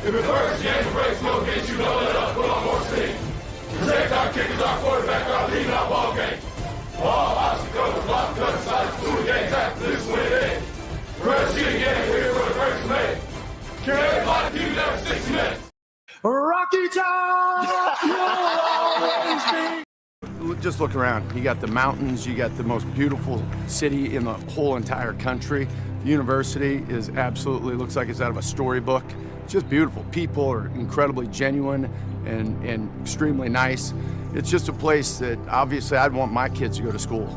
If it hurts, you ain't breaks, no get you know it up, put on more steam. Protect our kickers, our quarterback, our lead, our ball game. All obstacles, block, cut, sides, through the games after this win in. Press you again, here for the first minute. Can everybody give me that for 60 minutes? Rocky Top, you'll always be. Just look around. You got the mountains, you got the most beautiful city in the whole entire country. The university is absolutely, looks like it's out of a storybook. It's just beautiful. People are incredibly genuine and extremely nice. It's just a place that obviously I'd want my kids to go to school.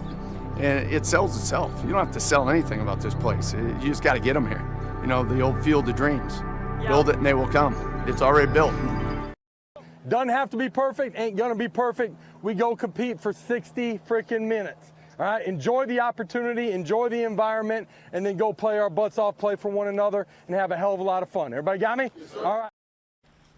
And it sells itself. You don't have to sell anything about this place. You just got to get them here. You know, the old field of dreams. Build it and they will come. It's already built. Doesn't have to be perfect, ain't gonna be perfect. We go compete for 60 freaking minutes. All right, enjoy the opportunity, enjoy the environment, and then go play our butts off, play for one another, and have a hell of a lot of fun. Everybody got me? Yes, all right.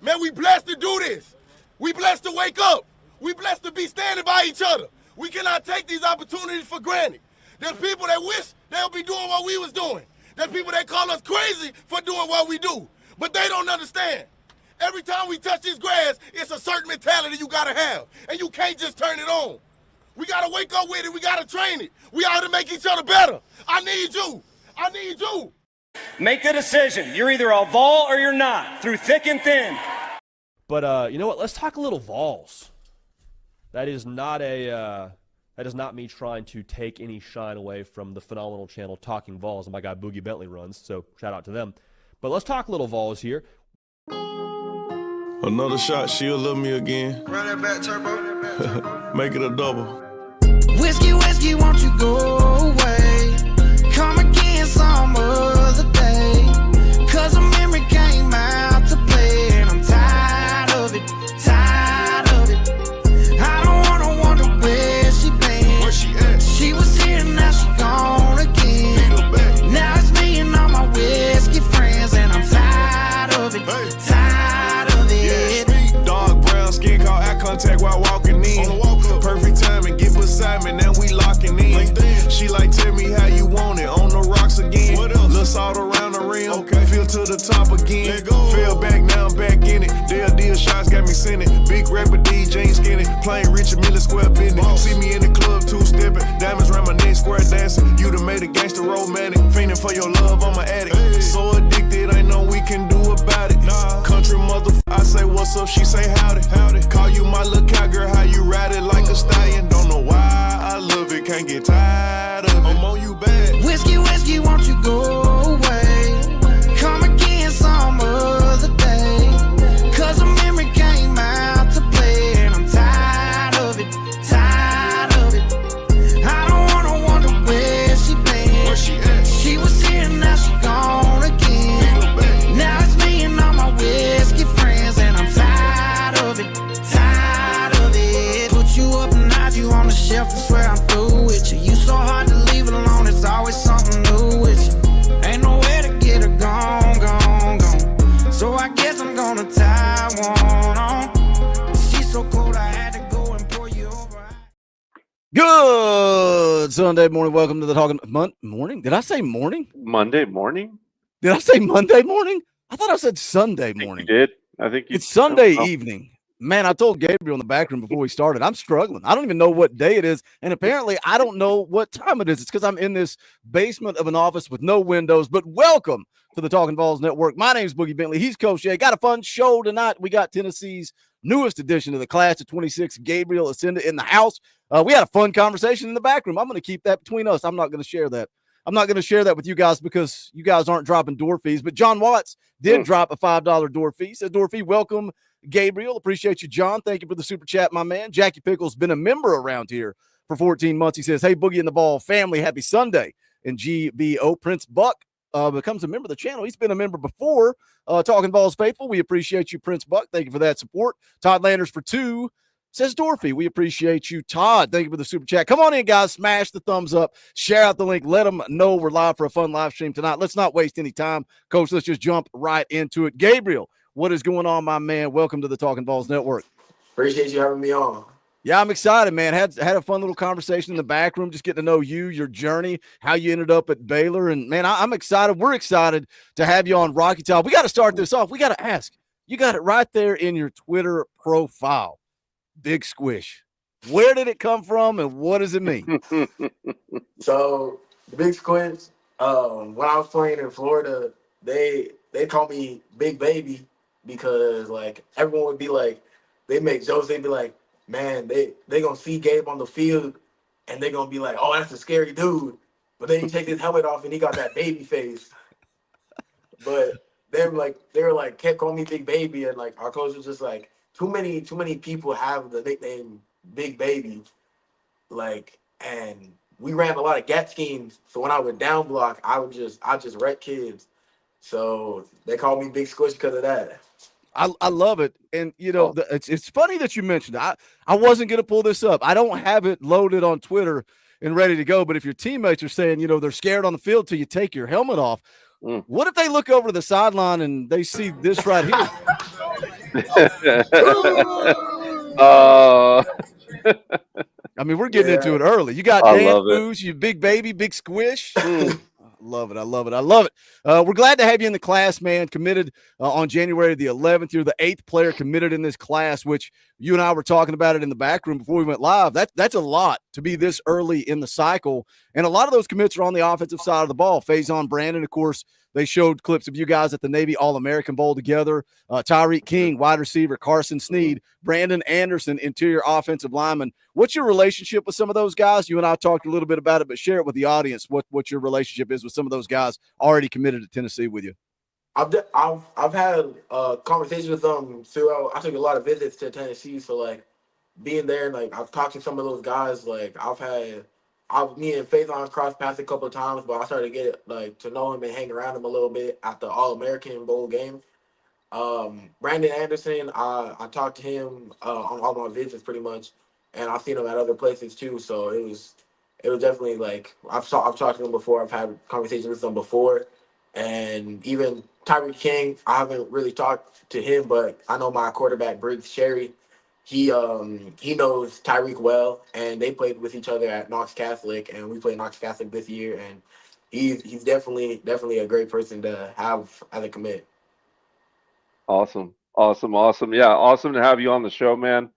Man, we blessed to do this. We blessed to wake up. We blessed to be standing by each other. We cannot take these opportunities for granted. There's people that wish they'll be doing what we was doing. There's people that call us crazy for doing what we do. But they don't understand. Every time we touch this grass, it's a certain mentality you gotta have. And you can't just turn it on. We gotta wake up with it, we gotta train it. We ought to make each other better. I need you. I need you. Make the decision. You're either a Vol or you're not, through thick and thin. But you know what? Let's talk a little Vols. That is not me trying to take any shine away from the phenomenal channel Talking Vols and my guy Boogie Bentley runs, so shout out to them. But let's talk a little Vols here. Another shot, she'll love me again. Run that back, turbo. Make it a double. Whiskey, whiskey, won't you go away? Come again some other day. Cause a memory came out to play. And I'm tired of it, tired of it. I don't wanna wonder where she been. Where she at? She was here, now she gone again. Now it's me and all my whiskey friends. And I'm tired of it, tired of it. Yeah, dark brown skin, caught eye contact while walking in. Perfect timing, get beside me, now we locking in. She like, tell me how you want it, on the rocks again. Little salt around the rim, okay. Feel to the top again. Fell back, now I'm back in it. Deal shots got me sending. Big rapper DJ ain't skinny, playing Richard Mille square business. See me in the club, two-stepping, diamonds around my neck, square dancing. You done made a gangster romantic, fiending for your love, I'm an addict. So addicted, ain't no we can do about it. Country mother, I say what's up, she say howdy. Call you my little cowgirl, how you ride it like a stallion. Don't know why I love it, can't get tired of it. I'm on you bad. Whiskey, whiskey, won't you go away? Come again some other day. Cause a memory came out to play. And I'm tired of it, tired of it. I don't wanna wonder where she been. Where she at? She was here, now she gone again. Now it's me and all my whiskey friends. And I'm tired of it, tired of it. Put you up and hide you on the shelf, I swear I'm through with you. You so hard to leave it alone, it's always something new with you. Ain't nowhere to get her gone, gone, gone. So I guess I'm gonna tie one on. She's so cold I had to go and pour you over. Good Sunday morning. Welcome to the Talking morning. Did I say morning? Monday morning? Did I say Monday morning? I thought I said Sunday morning. You did. I think you It's Sunday evening. Man, I told Gabriel in the back room before we started, I'm struggling. I don't even know what day it is. And apparently I don't know what time it is. It's because I'm in this basement of an office with no windows. But welcome to the Talkin VAWLS Network. My name's Boogie Bentley. He's Coach Jay. Got a fun show tonight. We got Tennessee's newest addition to the class of 26, Gabriel Osenda, in the house. We had a fun conversation in the back room. I'm going to keep that between us. I'm not going to share that. I'm not going to share that with you guys because you guys aren't dropping door fees. But John Watts did drop a $5 door fee. Says door fee, welcome, Gabriel. Appreciate you, John. Thank you for the super chat, my man. Jackie Pickle's been a member around here for 14 months. He says, hey, Boogie and the Ball family, happy Sunday. And GBO Prince Buck becomes a member of the channel. He's been a member before. Talking Vols faithful, we appreciate you, Prince Buck. Thank you for that support. Todd Landers for 2. Says Dorothy, we appreciate you. Todd, thank you for the super chat. Come on in, guys. Smash the thumbs up. Share out the link. Let them know we're live for a fun live stream tonight. Let's not waste any time. Coach, let's just jump right into it. Gabriel, what is going on, my man? Welcome to the Talkin VAWLS Network. Appreciate you having me on. Yeah, I'm excited, man. Had a fun little conversation in the back room, just getting to know you, your journey, how you ended up at Baylor. And, man, I'm excited. We're excited to have you on Rocky Top. We got to start this off. We got to ask, You got it right there in your Twitter profile. Big Squish. Where did it come from and what does it mean? So the Big Squids, when I was playing in Florida, they call me Big Baby because like everyone would be like, they make jokes. They'd be like, man, they gonna see Gabe on the field and they gonna be like, oh, that's a scary dude. But then he takes his helmet off and he got that baby face. But they were like kept calling me Big Baby, and like our coach was just like, too many people have the nickname Big Baby, like, and we ran a lot of gap schemes. So when I would down block, I just wreck kids. So they called me Big Squish because of that. I love it. And, you know, it's funny that you mentioned it. I wasn't going to pull this up. I don't have it loaded on Twitter and ready to go. But if your teammates are saying, you know, they're scared on the field till you take your helmet off, what if they look over to the sideline and they see this right here? I mean, we're getting into it early. You got dance moves, you Big Baby, Big Squish. Love it. I love it. I love it. We're glad to have you in the class, man. Committed on January the 11th. You're the 8th player committed in this class, which you and I were talking about it in the back room before we went live. That's a lot to be this early in the cycle. And a lot of those commits are on the offensive side of the ball. Faison Brandon, of course, they showed clips of you guys at the Navy All-American Bowl together. Tyreek King, wide receiver, Carson Sneed, Brandon Anderson, interior offensive lineman. What's your relationship with some of those guys? You and I talked a little bit about it, but share it with the audience what your relationship is with some of those guys already committed to Tennessee with you. I've had conversations with them throughout. I took a lot of visits to Tennessee, so like being there, like I've talked to some of those guys. Like me and Faison crossed paths a couple of times, but I started to get like to know him and hang around him a little bit at the All-American Bowl game. Brandon Anderson, I talked to him on all my visits pretty much, and I've seen him at other places too. So it was definitely like I've talked to him before. I've had conversations with him before, and even Tyreek King, I haven't really talked to him, but I know my quarterback Briggs Sherry. He knows Tyreek well, and they played with each other at Knox Catholic, and we played Knox Catholic this year, and he's definitely a great person to have as a commit. Awesome. Yeah, awesome to have you on the show, man.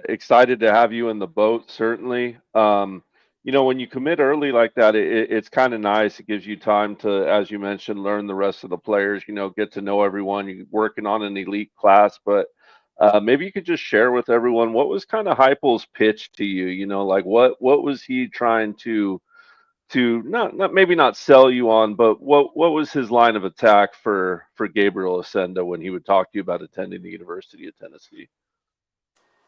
Excited to have you in the boat, certainly. You know, when you commit early like that, it's kind of nice. It gives you time to, as you mentioned, learn the rest of the players, you know, get to know everyone. You're working on an elite class, but maybe you could just share with everyone what was kind of Heupel's pitch to you, you know, like what was he trying to not maybe not sell you on, but what was his line of attack for Gabriel Osenda when he would talk to you about attending the University of Tennessee?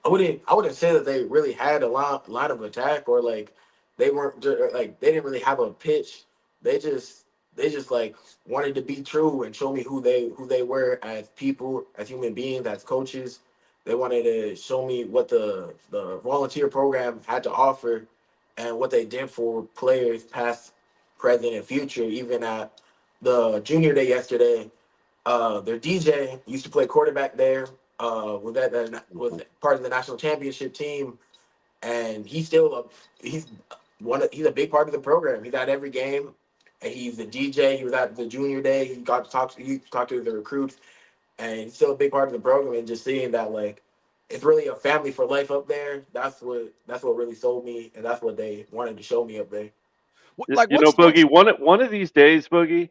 I wouldn't say that they really had a line of attack, or like they weren't like they didn't really have a pitch. They just like wanted to be true and show me who they were as people, as human beings, as coaches. They wanted to show me what the volunteer program had to offer and what they did for players past, present, and future. Even at the junior day yesterday, their DJ used to play quarterback there. Was part of the national championship team, and he's a big part of the program. He's at every game, and he's the DJ. He was at the junior day. He talked to the recruits, and he's still a big part of the program. And just seeing that, like, it's really a family for life up there. That's what really sold me, and that's what they wanted to show me up there. Like, you know, Boogie, one of these days, Boogie,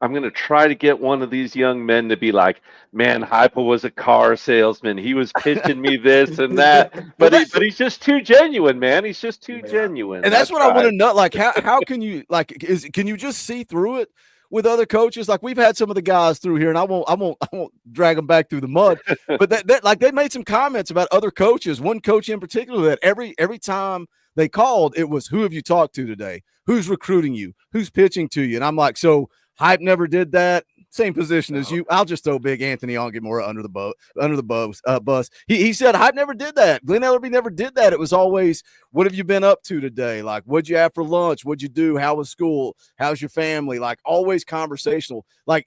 I'm going to try to get one of these young men to be like, man, Heupel was a car salesman. He was pitching me this and that. But he's just too genuine, man. He's just too genuine. And that's what I want to know. Like, how can you, like, can you just see through it with other coaches? Like, we've had some of the guys through here, and I won't drag them back through the mud. But that like, they made some comments about other coaches. One coach in particular that every time they called, it was, who have you talked to today? Who's recruiting you? Who's pitching to you? And I'm like, so Hype never did that. Same position as you. I'll just throw Big Anthony on, get more under the bus. He said Hype never did that. Glenn Ellerby never did that. It was always, what have you been up to today? Like, what'd you have for lunch? What'd you do? How was school? How's your family? Like, always conversational. Like,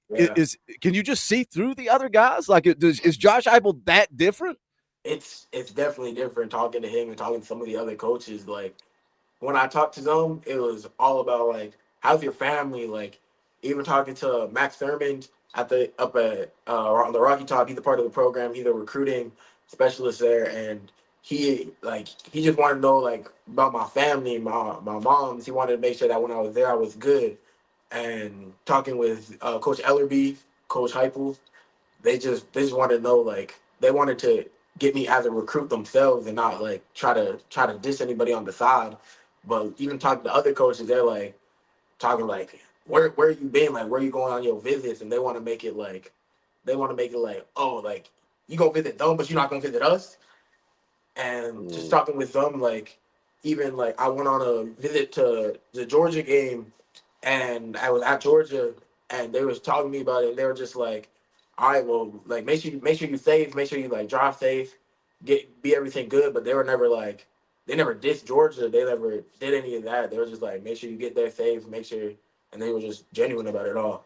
can you just see through the other guys? Like, is Josh Heupel that different? It's definitely different talking to him and talking to some of the other coaches. Like, when I talked to them, it was all about, like, how's your family? Like, even talking to Max Thurmond up at on the Rocky Top. He's a part of the program. He's a recruiting specialist there, and he just wanted to know like about my family, my moms. He wanted to make sure that when I was there, I was good. And talking with Coach Ellerby, Coach Heupel, they just wanted to know like they wanted to get me as a recruit themselves and not like try to diss anybody on the side. But even talking to other coaches, they're like talking like where you been, like where you going on your visits, and they want to make it like oh like you gonna visit them but you're not gonna visit us. And just talking with them, like even like I went on a visit to the Georgia game and I was at Georgia and they was talking to me about it and they were just like, all right, well, like make sure you safe, make sure you like drive safe, be everything good. But they were never like they never dissed Georgia. They never did any of that. They were just like, make sure you get there safe, make sure, and they were just genuine about it all.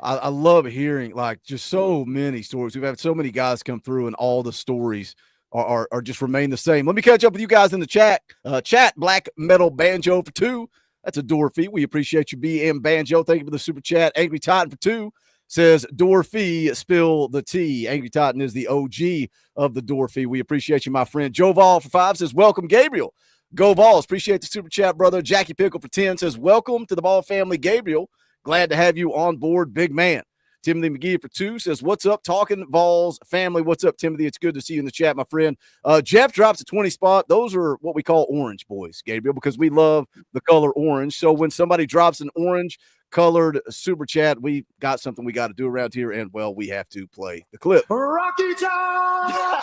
I love hearing like just so many stories. We've had so many guys come through and all the stories are just remain the same. Let me catch up with you guys in the chat. Chat Black Metal Banjo for 2. That's a door fee. We appreciate you, BM Banjo. Thank you for the super chat. Angry Titan for 2 says door fee, spill the tea. Angry Titan is the OG of the door fee. We appreciate you, my friend. Joe Vol for 5 says welcome, Gabriel. Go Vols. Appreciate the super chat, brother. Jackie Pickle for 10 says welcome to the Ball family, Gabriel. Glad to have you on board, big man. Timothy McGee for 2 says, what's up, Talkin Vols family? What's up, Timothy? It's good to see you in the chat, my friend. Jeff drops a 20 spot. Those are what we call orange boys, Gabriel, because we love the color orange. So when somebody drops an orange colored super chat, we got something we got to do around here, and, well, we have to play the clip. Rocky Top!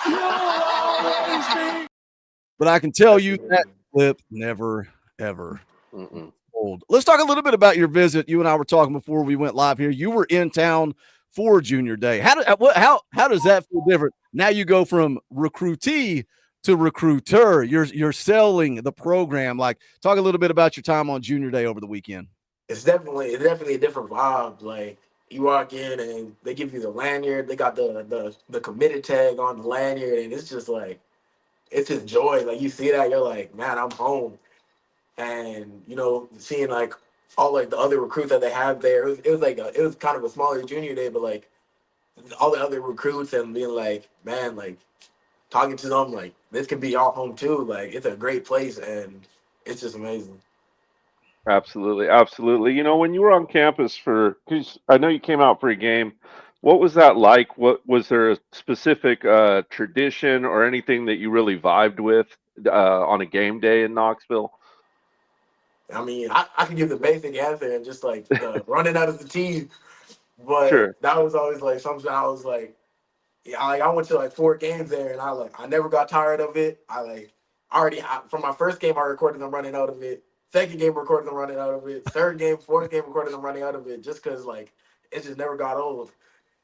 But I can tell you that clip never, ever old. Let's talk a little bit about your visit. You and I were talking before we went live here. You were in town for Junior Day. How does that feel different? Now you go from recruitee to recruiter. You're selling the program. Like, talk a little bit about your time on Junior Day over the weekend. It's definitely a different vibe. Like you walk in and they give you the lanyard. They got the committed tag on the lanyard, and it's just like it's just joy. Like you see that, you're like, man, I'm home. And you know, seeing like all like the other recruits that they have there, it was kind of a smaller Junior Day, but like all the other recruits and being like, man, like talking to them, like this can be your home too. Like it's a great place and it's just amazing. Absolutely. You know, when you were on campus because I know you came out for a game, what was that like? What was there a specific tradition or anything that you really vibed with on a game day in Knoxville? I mean, I can give the basic answer and just like the running out of the team, but Sure. that was always like something I was like, yeah, I went to like 4 games there and I never got tired of it. From my first game I recorded them running out of it. Second game recorded them running out of it. Third game, fourth game recorded them running out of it. Just because like it just never got old.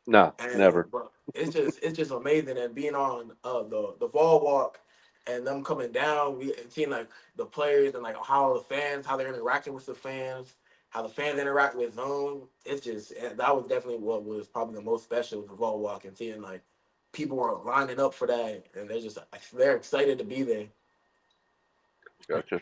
No, And, never. But it's just amazing and being on the Vol walk and them coming down, we seeing like the players and like how they're interacting with the fans, how the fans interact with them. That was definitely what was probably the most special with the Vol walk and seeing like people were lining up for that and they're excited to be there. Gotcha.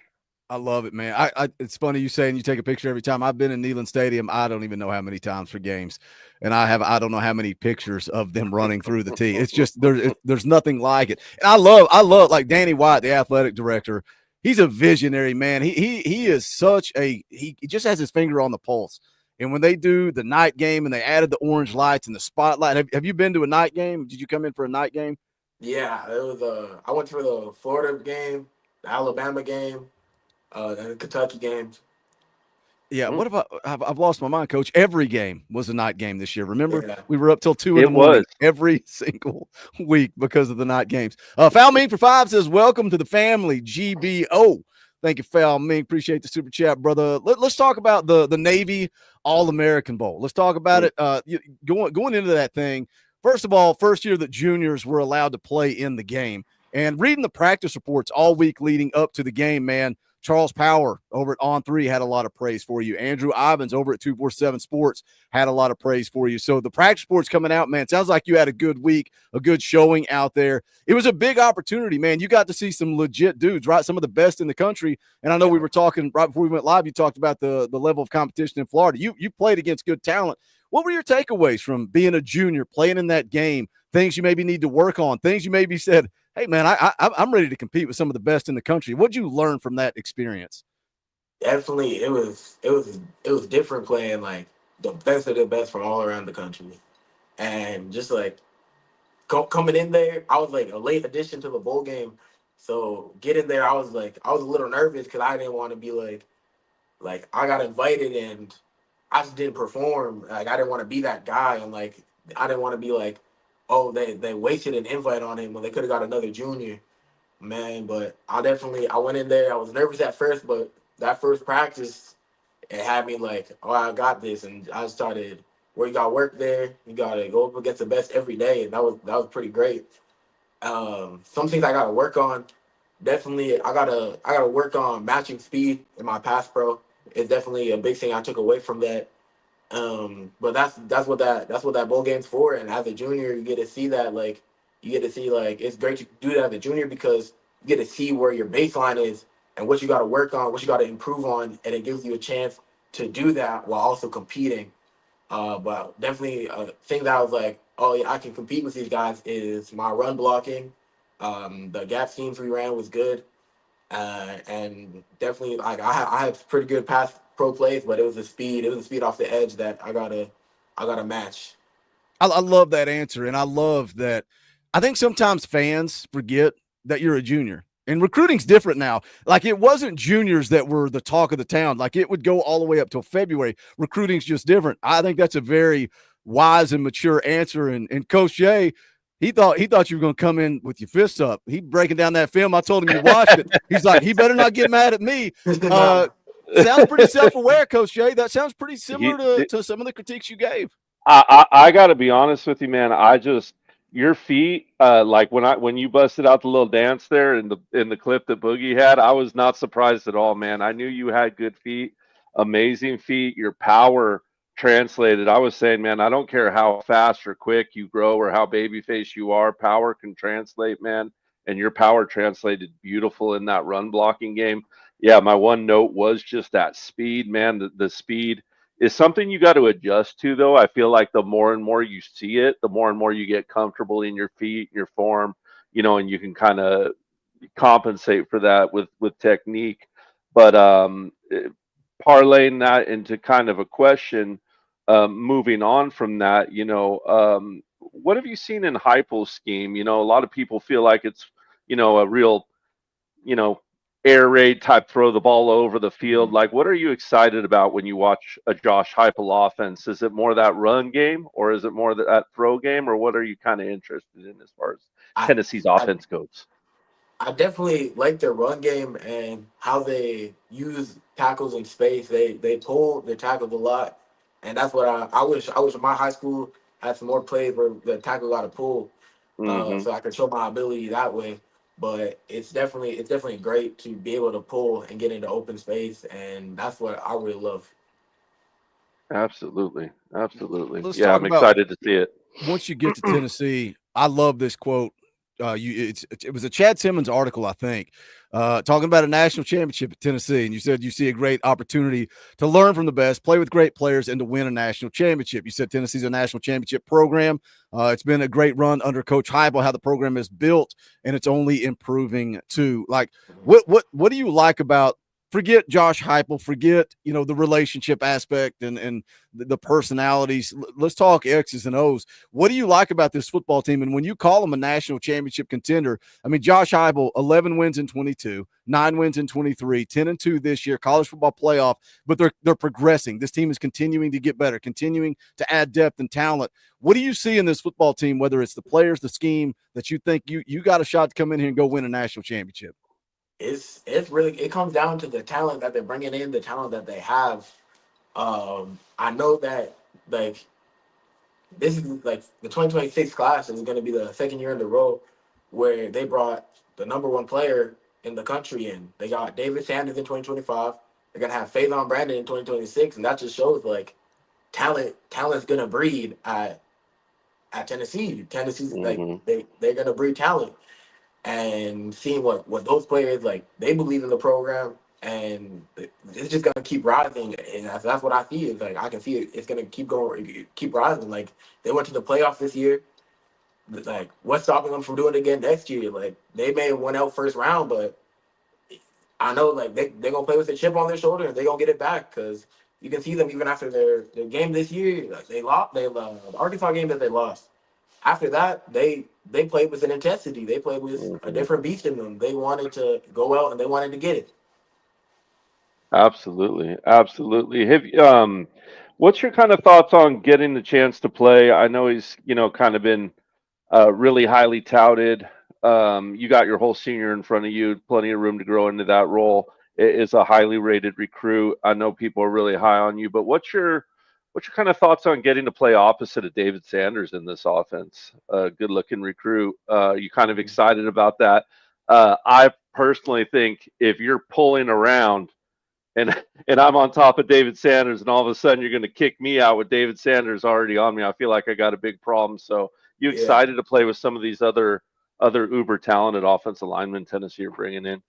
I love it, man. It's funny you saying you take a picture every time. I've been in Neyland Stadium. I don't even know how many times for games, and I don't know how many pictures of them running through the tee. It's just there's nothing like it. And I love like Danny White, the athletic director. He's a visionary, man. He is he just has his finger on the pulse. And when they do the night game and they added the orange lights and the spotlight, have you been to a night game? Did you come in for a night game? Yeah, it was. I went to the Florida game, the Alabama game. And the Kentucky games. Yeah, what about I've lost my mind, Coach. Every game was a night game this year. Remember, Yeah. we were up till 2 in the morning every single week because of the night games. Foul Ming for 5 says, welcome to the family, GBO. Thank you, Foul Ming. Appreciate the super chat, brother. Let's talk about the Navy All-American Bowl. Let's talk about it. Going into that thing, first of all, first year that juniors were allowed to play in the game. And reading the practice reports all week leading up to the game, man, Charles Power over at On3 had a lot of praise for you. Andrew Ivins over at 247 Sports had a lot of praise for you. So the practice reports coming out, man, sounds like you had a good week, a good showing out there. It was a big opportunity, man. You got to see some legit dudes, right? Some of the best in the country. And I know we were talking right before we went live, you talked about the level of competition in Florida. You played against good talent. What were your takeaways from being a junior, playing in that game, things you maybe need to work on, things you maybe said, hey, man, I'm ready to compete with some of the best in the country. What'd you learn from that experience? Definitely, it was different playing like the best of the best from all around the country, and just like coming in there, I was like a late addition to the bowl game. So getting there, I was a little nervous because I didn't want to be like I got invited and I just didn't perform. Like I didn't want to be that guy, and like I didn't want to be like, oh, they wasted an invite on him when they could have got another junior, man. But I went in there. I was nervous at first, but that first practice, it had me like, oh, I got this, and I started. Where you got work there, you gotta go up against the best every day, and that was pretty great. Some things I gotta work on. Definitely, I gotta work on matching speed in my pass pro. It's definitely a big thing I took away from that. But that's what that bowl game's for. And as a junior, you get to see that it's great to do that as a junior because you get to see where your baseline is and what you got to work on, what you got to improve on, and it gives you a chance to do that while also competing. But definitely a thing that I was like, oh yeah, I can compete with these guys is my run blocking. The gap schemes we ran was good. And definitely like I had pretty good pass pro plays, but it was the speed off the edge that I gotta match. I love that answer, and I love that. I think sometimes fans forget that you're a junior. And recruiting's different now. Like it wasn't juniors that were the talk of the town. Like it would go all the way up till February. Recruiting's just different. I think that's a very wise and mature answer. And Coach Jay, he thought you were going to come in with your fists up. He breaking down that film. I told him you watched it. He's like, he better not get mad at me. Sounds pretty self-aware, Coach Jay. That sounds pretty similar to some of the critiques you gave. I got to be honest with you, man. Your feet, like when you busted out the little dance there in the clip that Boogie had, I was not surprised at all, man. I knew you had good feet, amazing feet. Your power translated. I was saying, man, I don't care how fast or quick you grow or how babyface you are, power can translate, man. And your power translated beautiful in that run blocking game. Yeah, my one note was just that speed, man. The speed is something you got to adjust to, though. I feel like the more and more you see it, the more and more you get comfortable in your feet, your form, and you can kind of compensate for that with technique. But parlaying that into kind of a question, moving on from that, what have you seen in Heupel's scheme? A lot of people feel like it's, a real, air raid type, throw the ball over the field. Like, what are you excited about when you watch a Josh Heupel offense? Is it more that run game, or is it more that throw game, or what are you kind of interested in as far as Tennessee's offense goes? I definitely like their run game and how they use tackles in space. They pull their tackles a lot, and that's what I wish my high school had some more plays where the tackle got to pull, so I could show my ability that way. But it's definitely great to be able to pull and get into open space, and that's what I really love. Absolutely. Let's Yeah, I'm excited to see it. Once you get to Tennessee, I love this quote. It was a Chad Simmons article, I think, talking about a national championship at Tennessee, and you said you see a great opportunity to learn from the best, play with great players, and to win a national championship. You said Tennessee's a national championship program. It's been a great run under Coach Heupel, how the program is built, and it's only improving too. Like, what do you like about? Forget Josh Heupel, forget, the relationship aspect and the personalities. Let's talk X's and O's. What do you like about this football team? And when you call them a national championship contender, I mean, Josh Heupel, 11 wins in 22, 9 wins in 23, 10-2 this year, college football playoff, but they're progressing. This team is continuing to get better, continuing to add depth and talent. What do you see in this football team, whether it's the players, the scheme, that you think you got a shot to come in here and go win a national championship? It's really, it comes down to the talent that they're bringing in, the talent that they have. I know that like this is like the 2026 class is going to be the second year in a row where they brought the number one player in the country, and they got David Sanders in 2025. They're gonna have Faison Brandon in 2026, and that just shows like talent's gonna breed at Tennessee. Tennessee's like Hmm. they're gonna breed talent, and seeing what those players like, they believe in the program, and it's just gonna keep rising, and that's what I see. Is like I can see it's gonna keep going, keep rising. Like they went to the playoffs this year. Like what's stopping them from doing it again next year? Like they may have won out first round, but I know like they're gonna play with a chip on their shoulder and they're gonna get it back, because you can see them even after their game this year. Like they lost, the Arkansas game that they lost. After that, they played with an intensity. They played with a Hmm. different beast in them. They wanted to go out and they wanted to get it. Absolutely, absolutely. What's your kind of thoughts on getting the chance to play? I know he's, kind of been really highly touted. You got your whole senior in front of you, plenty of room to grow into that role. It is a highly rated recruit. I know people are really high on you, but what's your kind of thoughts on getting to play opposite of David Sanders in this offense? Good looking recruit. You kind of excited about that? I personally think if you're pulling around and I'm on top of David Sanders, and all of a sudden you're going to kick me out with David Sanders already on me, I feel like I got a big problem. So, you Yeah, excited to play with some of these other uber talented offensive linemen Tennessee are bringing in?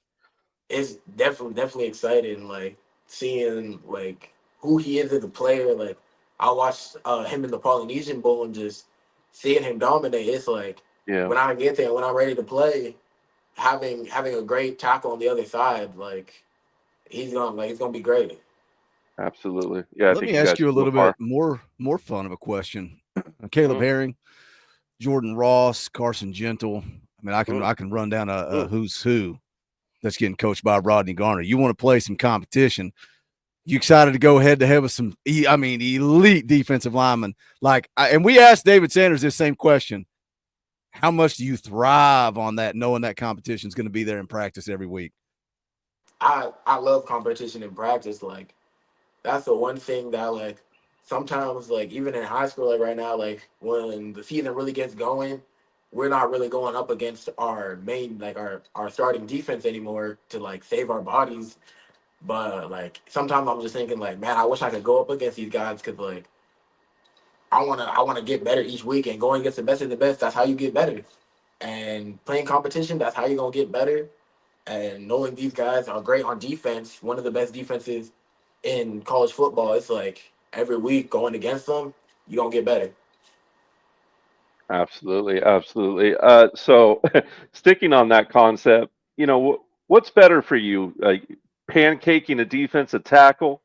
it's definitely exciting. Like seeing like who he is as a player. Like I watched him in the Polynesian Bowl and just seeing him dominate. It's like Yeah, when I get there, when I'm ready to play, having a great tackle on the other side, like he's gonna be great. absolutely. Yeah, I Let think me you ask guys you a can go little bit far. more fun of a question. Caleb Mm, Herring, Jordan Ross, Carson Gentle. I mean, mm, I can run down a mm. who's who that's getting coached by Rodney Garner. You want to play some competition? You excited to go head to head with some, elite defensive linemen? And we asked David Sanders this same question. How much do you thrive on that, knowing that competition is going to be there in practice every week? I love competition in practice. Like that's the one thing that like sometimes like even in high school, like right now, like when the season really gets going, we're not really going up against our main like our starting defense anymore to like save our bodies. But like sometimes I'm just thinking like, man, I wish I could go up against these guys, because like I wanna get better each week, and going against the best of the best, that's how you get better. And playing competition, that's how you're gonna get better. And knowing these guys are great on defense, one of the best defenses in college football, it's like every week going against them, you're gonna get better. Absolutely, absolutely. So, sticking on that concept, what's better for you? Pancaking a defensive tackle,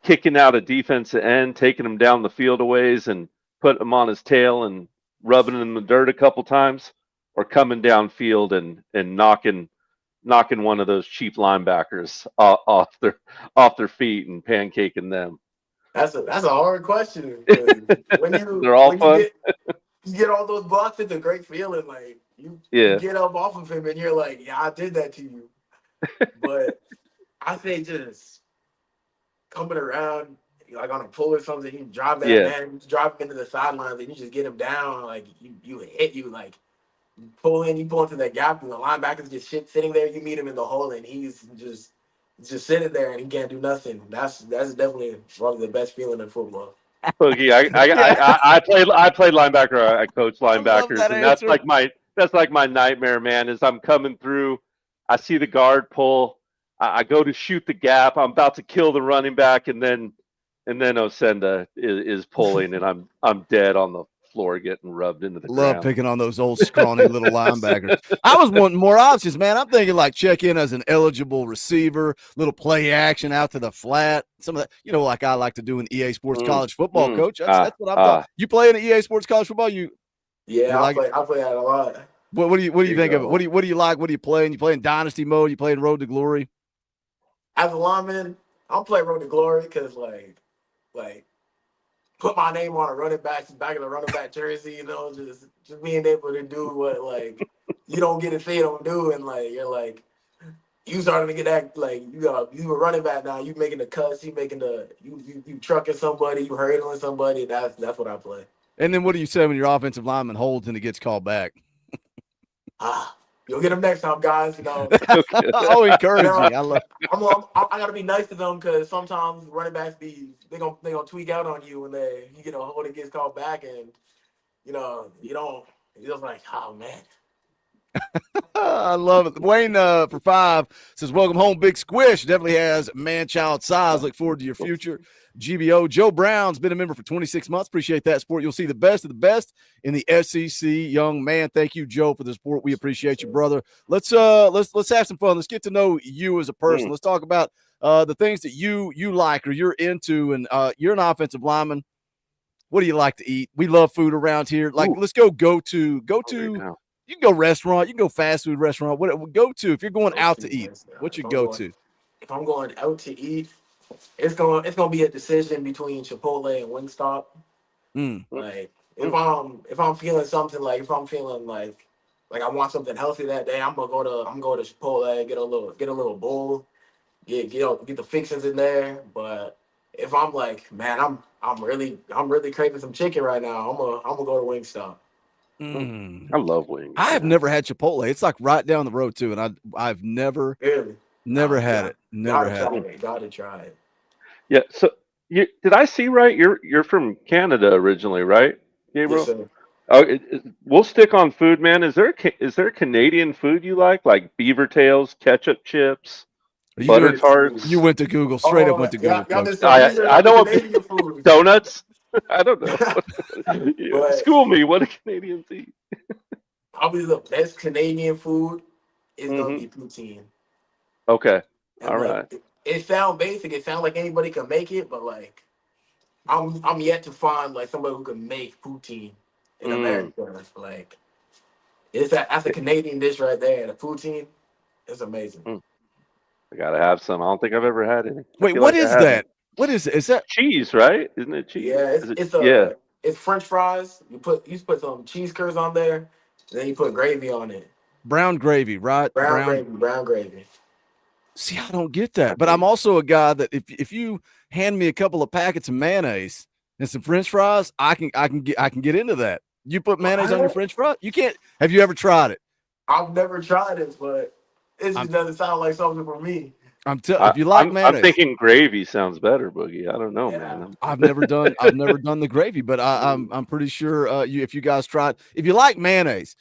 kicking out a defensive end, taking him down the field a ways and putting him on his tail and rubbing him in the dirt a couple times, or coming downfield and knocking one of those cheap linebackers off their feet and pancaking them. That's a hard question, because They're all when fun. you get all those blocks, it's a great feeling. Like you Yeah, get up off of him and you're like, yeah, I did that to you. But I say just coming around like on a pull or something, you drive that yeah. man, you drive him into the sidelines, and you just get him down. Like you hit you like you pull into that gap, and the linebacker's just sitting there. You meet him in the hole, and he's just sitting there, and he can't do nothing. That's definitely one of the best feeling in football. Boogie, Yeah, I played linebacker. I coached I love linebackers, that and that's answer. like my nightmare, man. Is I'm coming through, I see the guard pull, I go to shoot the gap, I'm about to kill the running back, and then Osenda is pulling, and I'm dead on the floor, getting rubbed into the Love ground. picking on those old scrawny little linebackers. I was wanting more options, man. I'm thinking like check in as an eligible receiver, little play action out to the flat. Some of that, like I like to do in EA Sports Mm, College Football, Coach. That's ah, what I'm talking. ah. You play in EA Sports College Football? You Yeah, like it? I play that a lot. What do you think of it? So What do you like? What are you playing? You playing Dynasty mode? You playing Road to Glory? as a lineman, I'll play Road to Glory, because like put my name on a running back's back of the running back jersey, just being able to do what like you don't get to see them do, and like you're like you starting to get that like you a running back now, you making the cuts, you making you trucking somebody, you hurdling somebody. That's what I play. And then what do you say when your offensive lineman holds and it gets called back? Ah, You'll get them next time, guys. You know, Oh, encouraging. I love. I gotta be nice to them because sometimes running backs they gonna tweak out on you when you get a hold and gets called back, and you're just like, oh man. I love it. Wayne for 5 says, welcome home, Big Squish. Definitely has man-child size. Look forward to your future. GBO. Joe Brown's been a member for 26 months. Appreciate that support. You'll see the best of the best in the SEC, young man. Thank you, Joe, for the support. We appreciate you, brother. Let's have some fun. Let's get to know you as a person. Let's talk about the things that you like or you're into. And you're an offensive lineman. What do you like to eat? We love food around here. Like, let's go to. You can go restaurant. You can go fast food restaurant. What go to if you're going out to eat? What's your go-to? If I'm going out to eat, it's gonna be a decision between Chipotle and Wingstop. Like if I'm feeling something, like if I'm feeling like I want something healthy that day, I'm gonna go to Chipotle, get a little bowl, get the fixings in there. But if I'm like, man, I'm really craving some chicken right now, I'm gonna go to Wingstop. I love wings. I have never had Chipotle. It's like right down the road too, and I've never had it. Never had it. Gotta try it. Yeah. So did I see right? You're from Canada originally, right, Gabriel? Yes, sir. Oh, we'll stick on food, man. Is there Canadian food you like beaver tails, ketchup chips, butter tarts? You went to Google. Straight up went to Google. I know Canadian food. Donuts. I don't know. School me. What do Canadians eat? Probably the best Canadian food is gonna be poutine. Okay. And all right. It sounds basic. It sounds like anybody can make it, but like I'm yet to find like somebody who can make poutine in America. Like that's a Canadian dish right there. The poutine is amazing. I gotta have some. I don't think I've ever had any. Wait, what is that? What is it? Is that cheese, right? Isn't it cheese? Yeah, it's French fries. You put some cheese curds on there, and then you put gravy on it. Brown gravy, right? Brown gravy. See, I don't get that. But I'm also a guy that if you hand me a couple of packets of mayonnaise and some French fries, I can get into that. You put mayonnaise on your French fries? You can't. Have you ever tried it? I've never tried it, but it just doesn't sound like something for me. If you like mayonnaise, I'm thinking gravy sounds better, Boogie. I don't know, man. I've never done the gravy, but I'm pretty sure if you guys tried, if you like mayonnaise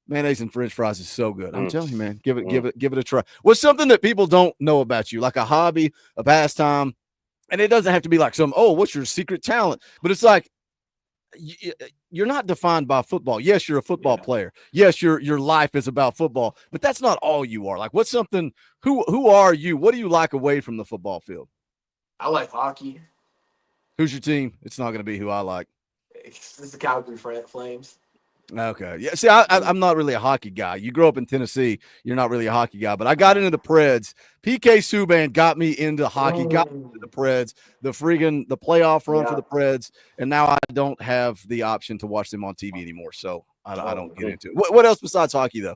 and French fries is so good. I'm telling you, man, give it a try. What's something that people don't know about you, like a hobby, a pastime, and it doesn't have to be like what's your secret talent? But it's like you're not defined by football. Yes, you're a football player. Yes, your life is about football, but that's not all you are. Like, what's something? Who are you? What do you like away from the football field? I like hockey. Who's your team? It's not going to be who I like. It's the Calgary Flames. Okay. Yeah. See, I'm not really a hockey guy. You grew up in Tennessee. You're not really a hockey guy, but I got into the Preds. PK Subban got me into hockey, got me into the Preds, the playoff run for the Preds, and now I don't have the option to watch them on TV anymore, so I don't get into it. What else besides hockey, though?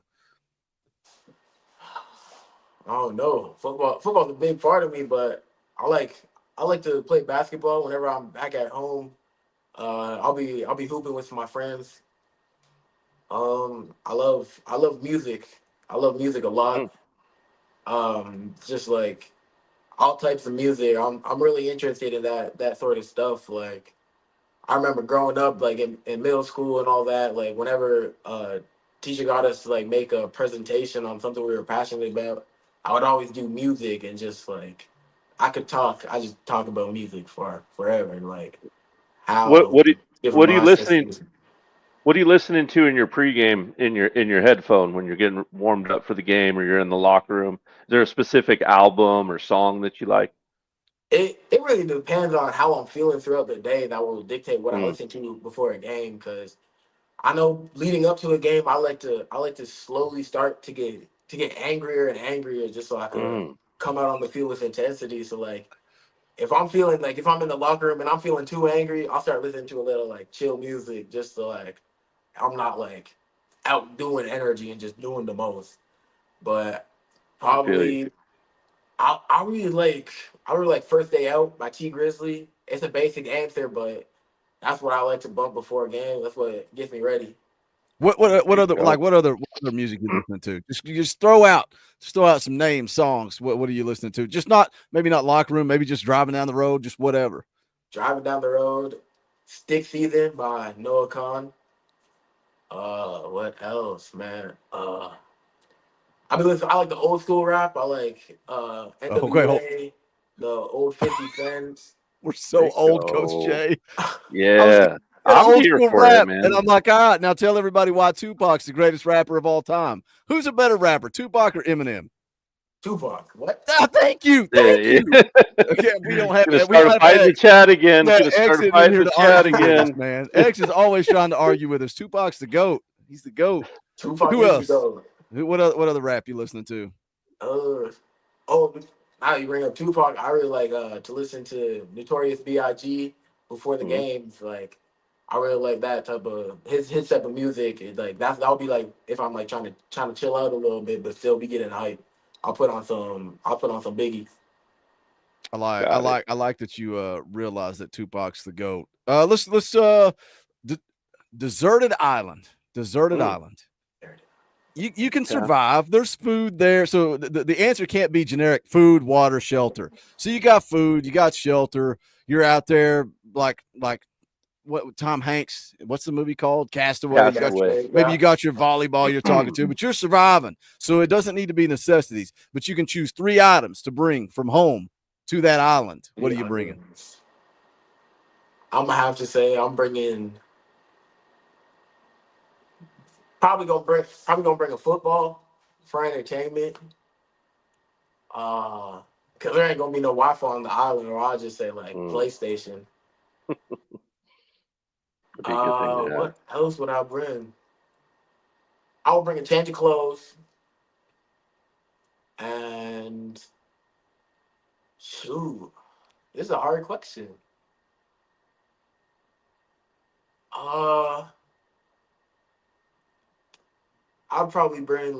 I don't know. Football's a big part of me, but I like to play basketball whenever I'm back at home. I'll be hooping with my friends. I love music. I love music a lot. Just like all types of music. I'm really interested in that sort of stuff. Like I remember growing up, like in middle school and all that. Like whenever teacher got us to like make a presentation on something we were passionate about, I would always do music and just like I just talk about music for forever. And like how what are you listening? What are you listening to in your pregame in your headphone when you're getting warmed up for the game or you're in the locker room? Is there a specific album or song that you like? It really depends on how I'm feeling throughout the day. That will dictate what I listen to before a game. Because I know leading up to a game, I like to slowly start to get angrier and angrier, just so I can come out on the field with intensity. So like, if I'm in the locker room and I'm feeling too angry, I'll start listening to a little like chill music, just so like I'm not like out doing energy and just doing the most. But probably I really like First Day Out by T Grizzly. It's a basic answer, but that's what I like to bump before a game. That's what gets me ready. What other music you listening to? Just throw out some names, songs. What are you listening to? Just maybe not locker room, maybe just driving down the road, just whatever. Driving down the road, Stick Season by Noah Khan. What else, man? I like the old school rap. I like NWA, the old 50 Cents. We're so old, Coach Jay. Yeah. I'm I'm old here school for rap, it, man. and I'm like, all right, now tell everybody why Tupac's the greatest rapper of all time. Who's a better rapper, Tupac or Eminem? Tupac. What? Oh, thank you. Yeah. Okay, we don't have Gonna that. start a fight in the chat again. Yeah, Gonna start X a isn't fight in here in the to chat argue with us, again. man. X is always trying to argue with us. Tupac's the GOAT. He's the GOAT. Tupac Who is else? the GOAT. What other rap you listening to? Now you bring up Tupac. I really like to listen to Notorious B.I.G. before the games. Like, I really like that type of his type of music. That'll be like if I'm like trying to chill out a little bit, but still be getting hype. I'll put on some Biggie. I like that you realize that Tupac's the GOAT. Deserted Island. Island. You can survive. There's food there. So the answer can't be generic: food, water, shelter. So you got food, you got shelter. You're out there like what Tom Hanks, what's the movie called? Castaway. Maybe you got your volleyball you're talking to, but you're surviving. So it doesn't need to be necessities, but you can choose 3 items to bring from home to that island. What are you bringing? I'm gonna have to say I'm bringing. Probably gonna bring a football for entertainment. Cause there ain't gonna be no Wi-Fi on the island, or I'll just say like PlayStation. What else would I bring? I would bring a change of clothes, and shoot, this is a hard question. I'd probably bring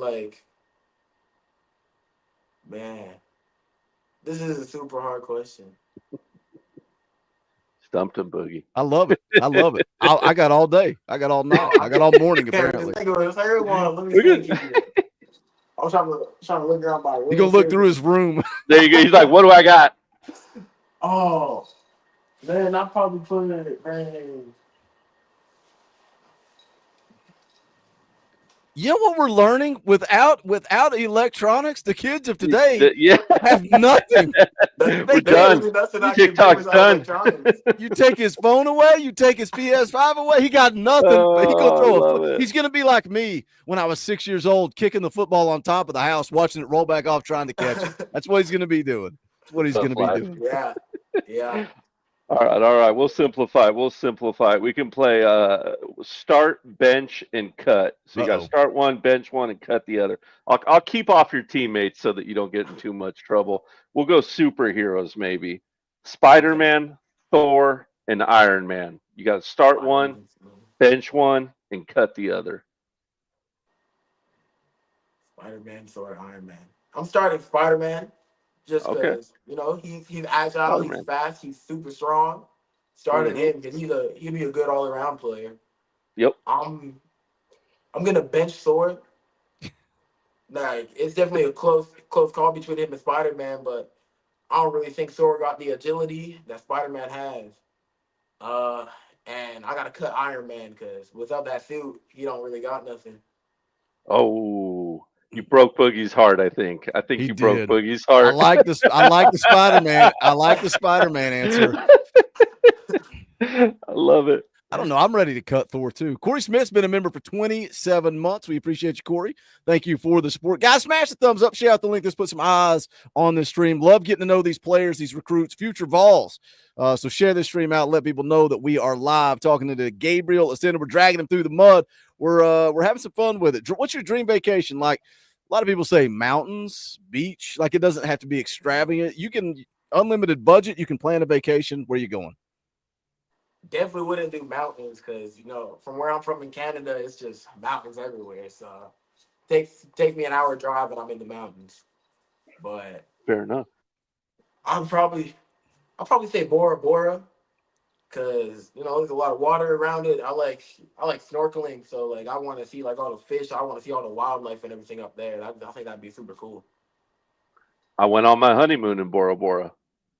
man, this is a super hard question. Stumped him, Boogie. I love it. I got all day. I got all night. I got all morning, apparently. Let me think. I was trying to look around my room. He's going to look through his room. There you go. He's like, what do I got? Oh, man, I probably put it, man. You know what we're learning? Without electronics, the kids of today have nothing. We're done. TikTok's done. You take his phone away, you take his PS5 away, he got nothing. He's going to be like me when I was 6 years old, kicking the football on top of the house, watching it roll back off, trying to catch it. That's what he's going to be doing. That's what he's going to be doing. Yeah. All right. We'll simplify. We can play start, bench, and cut. So you got to start one, bench one, and cut the other. I'll keep off your teammates so that you don't get in too much trouble. We'll go superheroes maybe. Spider-Man, Thor, and Iron Man. You got to start one, bench one, and cut the other. Spider-Man, Thor, Iron Man. I'm starting Spider-Man. Just because, he's agile, he's fast, he's super strong. Starting him because he'll be a good all around player. Yep. I'm gonna bench Thor. It's definitely a close call between him and Spider-Man, but I don't really think Thor got the agility that Spider-Man has. And I gotta cut Iron Man because without that suit, he don't really got nothing. Oh. You broke Boogie's heart, I think. You broke Boogie's heart. I like the Spider-Man. I like the Spider-Man answer. I love it. I don't know. I'm ready to cut Thor too. Corey Smith's been a member for 27 months. We appreciate you, Corey. Thank you for the support. Guys, smash the thumbs up. Share out the link. Let's put some eyes on this stream. Love getting to know these players, these recruits, future Vols. So share this stream out. Let people know that we are live talking to Gabriel Osenda. We're dragging him through the mud. We're having some fun with it. What's your dream vacation like? A lot of people say mountains, beach. Like, it doesn't have to be extravagant. You can unlimited budget. You can plan a vacation. Where are you going? Definitely wouldn't do mountains because from where I'm from in Canada, it's just mountains everywhere. So take me an hour drive and I'm in the mountains. But fair enough. I'll probably say Bora Bora Cause there's a lot of water around it. I like snorkeling, so like I want to see like all the fish. I want to see all the wildlife and everything up there. I think that'd be super cool. I went on my honeymoon in Bora Bora.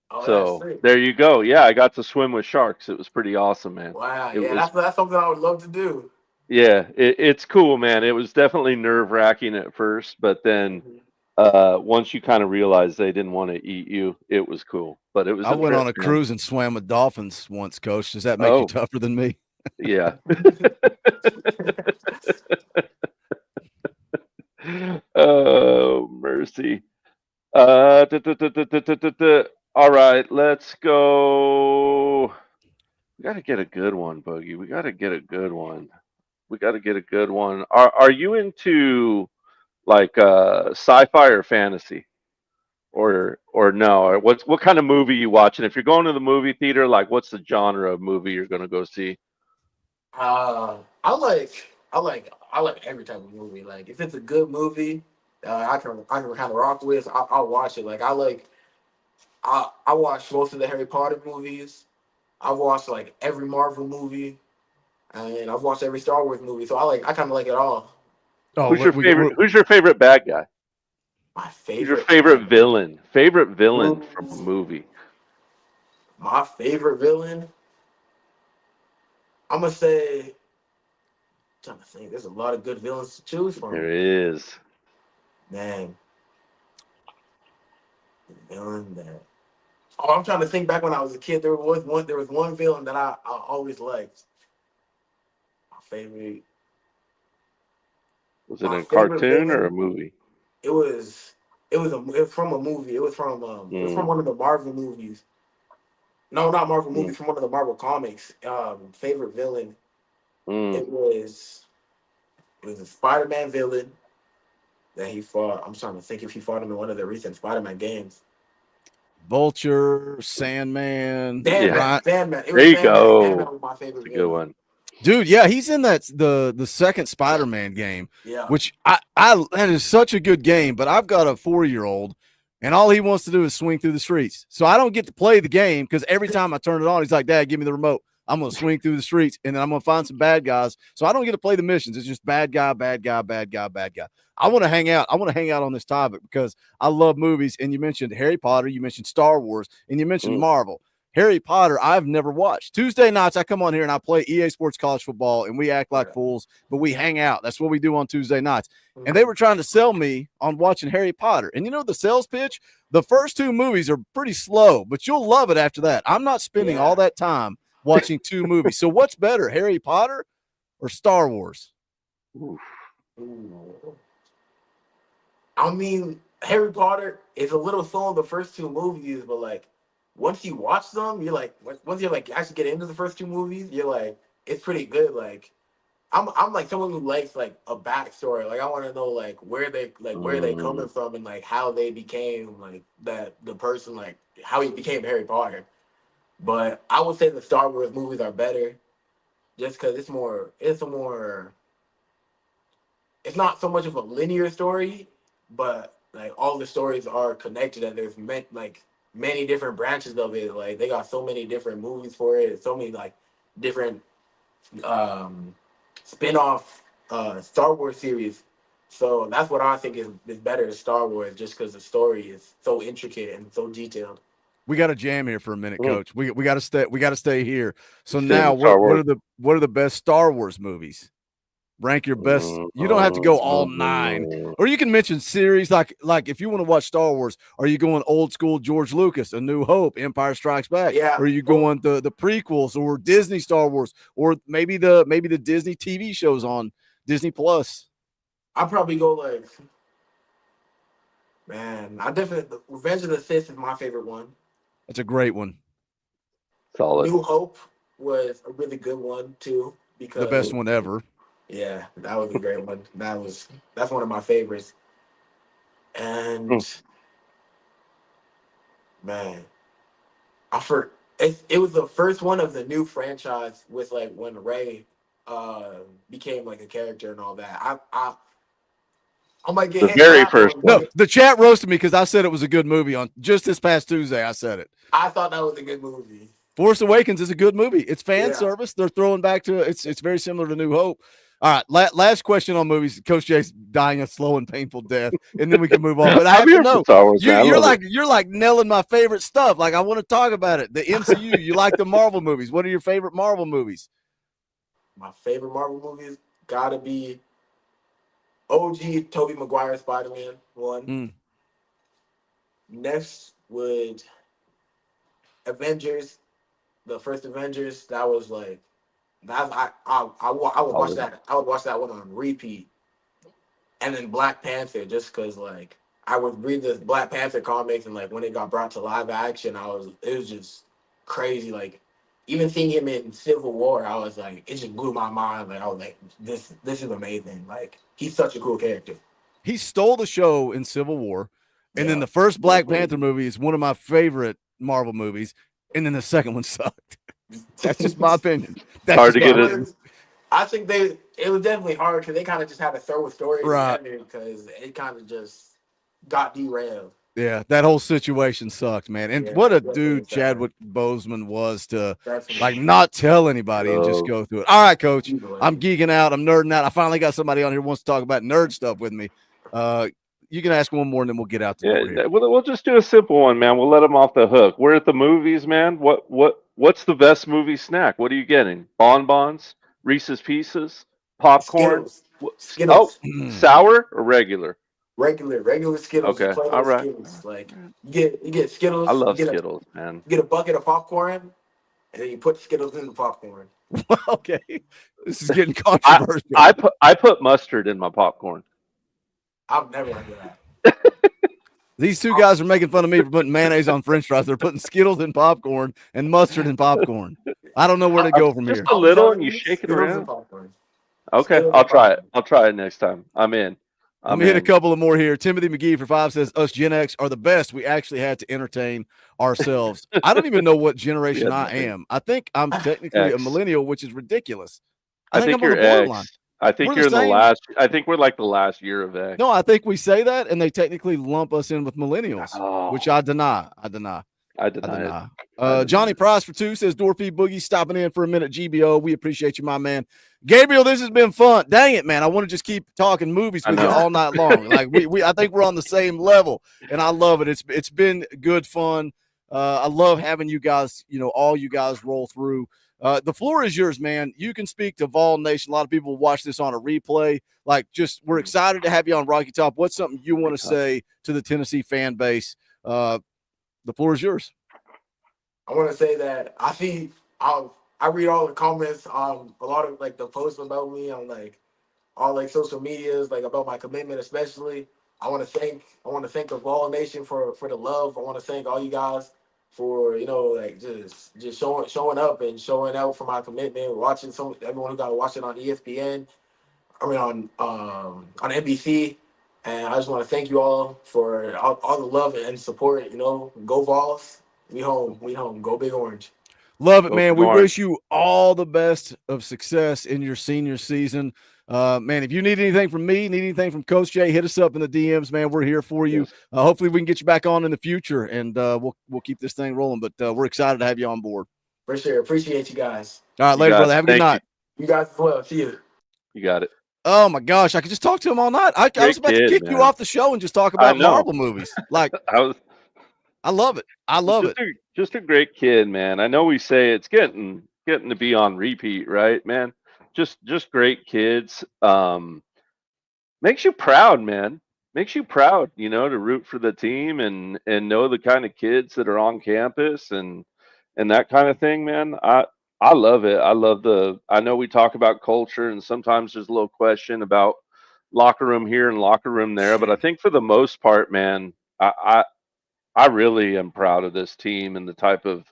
Oh, that's So sick. there you go. Yeah, I got to swim with sharks. It was pretty awesome, man. Wow, It yeah, was, that's something I would love to do. yeah, it's cool, man. It was definitely nerve-wracking at first, but then once you kind of realized they didn't want to eat you, it was cool. But it was I a went trip, on a man. cruise and swam with dolphins once, Coach. Does that make you Oh, tougher than me? yeah. Oh, mercy. All right, let's go. We got to get a good one, Boogie. We got to get a good one. We got to get a good one. Are you into like sci-fi or fantasy, or no? Or what kind of movie you watching? If you're going to the movie theater, like what's the genre of movie you're going to go see? I like every type of movie. Like if it's a good movie, I can kind of rock with. I'll watch it. Like I watch most of the Harry Potter movies. I've watched like every Marvel movie, and I've watched every Star Wars movie. So I kind of like it all. Oh, Who's your favorite? Who's your favorite bad guy? My Who's your favorite favorite villain? Favorite villain movie- from a movie? My favorite villain. I'm gonna say. I'm trying to think. There's a lot of good villains to choose from. There is. Man, the villain that. Oh, I'm trying to think back when I was a kid. There was one villain that I always liked. My favorite. Was it My a favorite cartoon or a villain. movie? It was from a movie. It was from one of the Marvel movies. No, not Marvel movies. From one of the Marvel comics. Favorite villain. It was a Spider-Man villain that he fought. I'm trying to think if he fought him in one of the recent Spider-Man games. Vulture, Sandman. Sandman. Sandman. It There was you Sandman. go. Sandman was my favorite That's a villain. good one. Dude, yeah, he's in the second Spider-Man game, Yeah. which I that is such a good game, but I've got a 4-year-old and all he wants to do is swing through the streets. So I don't get to play the game because every time I turn it on, he's like, Dad, give me the remote. I'm going to swing through the streets and then I'm going to find some bad guys. So I don't get to play the missions. It's just bad guy, bad guy, bad guy, bad guy. I want to hang out. I want to hang out on this topic because I love movies. And you mentioned Harry Potter, you mentioned Star Wars, and you mentioned Marvel. Harry Potter, I've never watched. Tuesday nights, I come on here and I play EA Sports College Football, and we act like fools, but we hang out. That's what we do on Tuesday nights. And they were trying to sell me on watching Harry Potter. And you know the sales pitch? The first 2 movies are pretty slow, but you'll love it after that. I'm not spending all that time watching 2 movies. So what's better, Harry Potter or Star Wars? Ooh. I mean, Harry Potter is a little slow in the first 2 movies, but like once you watch them, you're like, once you like actually get into the first 2 movies, you're like, it's pretty good. Like, I'm like someone who likes like a backstory. Like, I want to know like where they coming from and like how they became like the person, like how he became Harry Potter. But I would say the Star Wars movies are better, just because it's not so much of a linear story, but like all the stories are connected and there's many different branches of it. Like they got so many different movies for it, so many like different spin-off Star Wars series. So that's what I think is better as Star Wars, just because the story is so intricate and so detailed. We got to jam here for a minute, Coach. We got to stay here. So now what are the best Star Wars movies? Rank your best. You don't have to go all 9, or you can mention series like if you want to watch Star Wars, are you going old school George Lucas, A New Hope, Empire Strikes Back? Yeah. Or are you going the prequels or Disney Star Wars, or maybe the Disney TV shows on Disney Plus? I'd probably go like, man, Revenge of the Sith is my favorite one. That's a great one. Solid. New Hope was a really good one too, because the best one ever. Yeah, that was a great one. That's one of my favorites. And man, it was the first one of the new franchise with like when Rey became like a character and all that. I might get the very first one. No, the chat roasted me because I said it was a good movie on just this past Tuesday. I said it. I thought that was a good movie. Force Awakens is a good movie. It's fan Yeah. service. They're throwing back to it's very similar to New Hope. All right, last question on movies. Coach Jay's dying a slow and painful death, and then we can move on. But I have to know, you're like nailing my favorite stuff. Like I want to talk about it. The MCU. You like the Marvel movies? What are your favorite Marvel movies? My favorite Marvel movies gotta be OG Tobey Maguire Spider-Man 1. Next would Avengers, the first Avengers. That was like I would watch that. I would watch that one on repeat. And then Black Panther, just because like I would read the Black Panther comics, and like when it got brought to live action, it was just crazy. Like even seeing him in Civil War, I was like, it just blew my mind. Like I was like, this is amazing. Like he's such a cool character. He stole the show in Civil War, and then the first Black Panther movie is one of my favorite Marvel movies, and then the second one sucked. That's just my opinion. That's hard to get it. I think it was definitely hard because they kind of just had to throw a story together because it kind of just got derailed. Yeah, that whole situation sucked, man. And what a dude Chadwick Boseman was to like not tell anybody and just go through it. All right, Coach, I'm geeking out. I'm nerding out. I finally got somebody on here who wants to talk about nerd stuff with me. You can ask one more and then we'll get out the door here. We'll just do a simple one, man. We'll let them off the hook. We're at the movies, man. What's the best movie snack? What are you getting? Bonbons, Reese's Pieces, popcorn? Skittles. Oh, sour or regular? Regular Skittles. Okay, all right. Skittles. Like you get Skittles. I love Skittles, man. You get a bucket of popcorn, and then you put Skittles in the popcorn. Okay, this is getting controversial. I put mustard in my popcorn. I've never done that. These two guys are making fun of me for putting mayonnaise on French fries. They're putting Skittles in popcorn and mustard in popcorn. I don't know where to go from here. Just a little, and you shake it around. Okay, I'll try it. I'll try it next time. I'm in. Let me hit a couple of more here. Timothy McGee for 5 says, us Gen X are the best. We actually had to entertain ourselves. I don't even know what generation I am. I think I'm technically a millennial, which is ridiculous. I think you're X. I think you're in the last. I think we're like the last year of X. No, I think we say that, and they technically lump us in with millennials, which I deny. I deny. Johnny Price for 2 says, Dorothy Boogie stopping in for a minute. GBO, we appreciate you, my man. Gabriel, this has been fun. Dang it, man! I want to just keep talking movies with you all night long. Like I think we're on the same level, and I love it. It's been good fun. I love having you guys. All you guys roll through. The floor is yours, man. You can speak to Vol Nation. A lot of people watch this on a replay. We're excited to have you on Rocky Top. What's something you want to say to the Tennessee fan base? The floor is yours. I want to say that I read all the comments on a lot of the posts about me on all social medias, about my commitment, especially. I want to thank the Vol Nation for the love. I want to thank all you guys for just showing up and showing out for my commitment, watching everyone who got watching on ESPN, on NBC, and I just want to thank you all for all the love and support. Go Vols, we home, go Big Orange. Love it, man. We wish you all the best of success in your senior season. Man, if you need anything from me, need anything from Coach Jay, hit us up in the DMs, man. We're here for you. Hopefully we can get you back on in the future, and we'll keep this thing rolling. But we're excited to have you on board. For sure. Appreciate you guys. All right, later, brother. Have a good night. You guys as well. See you. You got it. Oh, my gosh. I could just talk to him all night. I was about to kick you off the show and just talk about Marvel movies. I love it. I love it. Just a great kid, man. I know we say it's getting to be on repeat, right, man? Just great kids. Makes you proud, man. Makes you proud, to root for the team and know the kind of kids that are on campus and that kind of thing, man. I love it. I know we talk about culture, and sometimes there's a little question about locker room here and locker room there, but I think for the most part, man, I really am proud of this team and the type of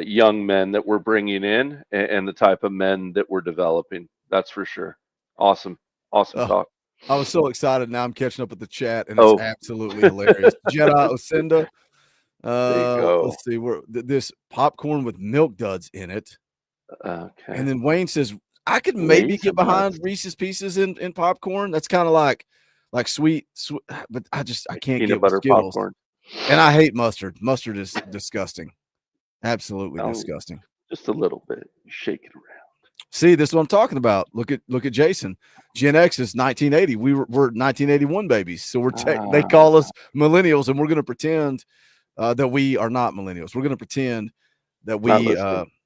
young men that we're bringing in and the type of men that we're developing. That's for sure. Awesome talk. I was so excited. Now I'm catching up with the chat, and it's absolutely hilarious. Gabriel Osenda. Let's see where this popcorn with milk duds in it. Okay. And then Wayne says, I could maybe get behind Reese's Pieces in popcorn. That's kind of like sweet, but I can't peanut get butter Skittles. popcorn. And I hate mustard. Mustard is disgusting. Absolutely No, disgusting. just a little bit. Shake it around. See, this is what I'm talking about. Look at Jason. Gen X is 1980. We're 1981 babies, so they call us millennials, and we're going to pretend that we are not millennials. We're going to pretend that we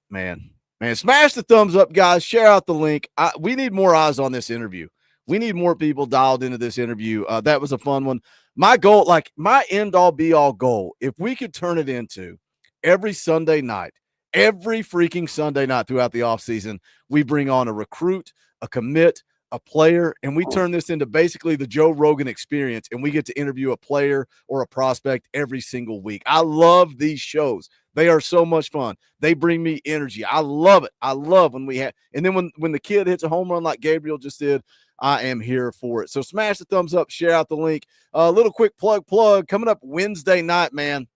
man, smash the thumbs up, guys. Share out the link. We need more eyes on this interview. We need more people dialed into this interview. That was a fun one. My goal, like my end all be all goal, if we could turn it into every Sunday night, every freaking Sunday night throughout the offseason, we bring on a recruit, a commit, a player, and we turn this into basically the Joe Rogan experience, and we get to interview a player or a prospect every single week. I love these shows. They are so much fun. They bring me energy. I love it. I love when we have, and then when the kid hits a home run like Gabriel just did, I am here for it. So smash the thumbs up, share out the link. A little quick plug coming up Wednesday night, man.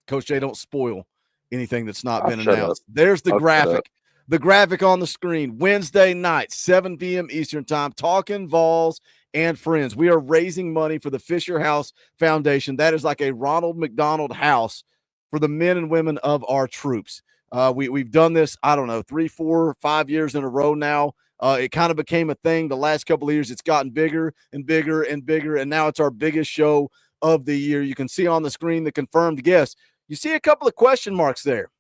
Coach Jay, don't spoil anything that's not been announced. There's the graphic. The graphic on the screen. Wednesday night, 7 p.m. Eastern time. Talkin VAWLS and friends. We are raising money for the Fisher House Foundation. That is like a Ronald McDonald House for the men and women of our troops. We've done this, I don't know, 3, 4, 5 years in a row now. It kind of became a thing the last couple of years. It's gotten bigger and bigger and bigger, and now it's our biggest show of the year. You can see on the screen the confirmed guests. You see a couple of question marks there.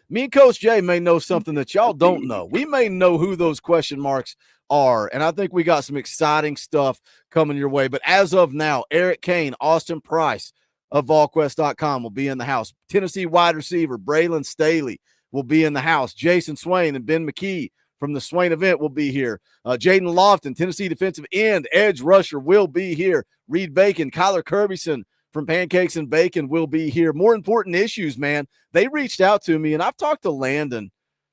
Me and Coach Jay may know something that y'all don't know. We may know who those question marks are, and I think we got some exciting stuff coming your way. But as of now, Eric Kane, Austin Price of VolQuest.com will be in the house. Tennessee wide receiver Braylon Staley will be in the house. Jason Swain and Ben McKee from the Swain event will be here. Jaden Lofton, Tennessee defensive end, edge rusher will be here. Reed Bacon, Kyler Kirbyson from Pancakes and Bacon will be here. More important issues, man. They reached out to me, and I've talked to Landon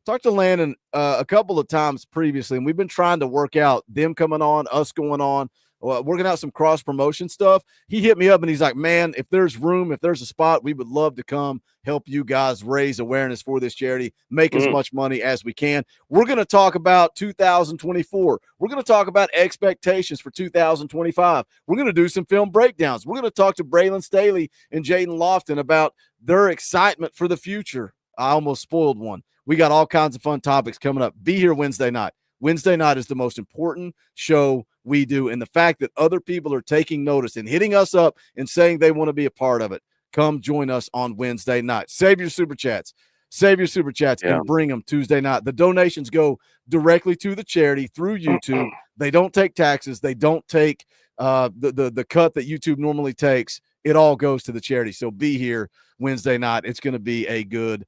a couple of times previously, and we've been trying to work out them coming on, us going on, working out some cross-promotion stuff. He hit me up, and he's like, man, if there's room, if there's a spot, we would love to come help you guys raise awareness for this charity, make as much money as we can. We're going to talk about 2024. We're going to talk about expectations for 2025. We're going to do some film breakdowns. We're going to talk to Braylon Staley and Jaden Lofton about their excitement for the future. I almost spoiled one. We got all kinds of fun topics coming up. Be here Wednesday night. Wednesday night is the most important show we do, and the fact that other people are taking notice and hitting us up and saying they want to be a part of it, come join us on Wednesday night. Save your super chats. And bring them Tuesday night. The donations go directly to the charity through YouTube. They don't take taxes. They don't take the cut that YouTube normally takes. It all goes to the charity. So be here Wednesday night. It's going to be a good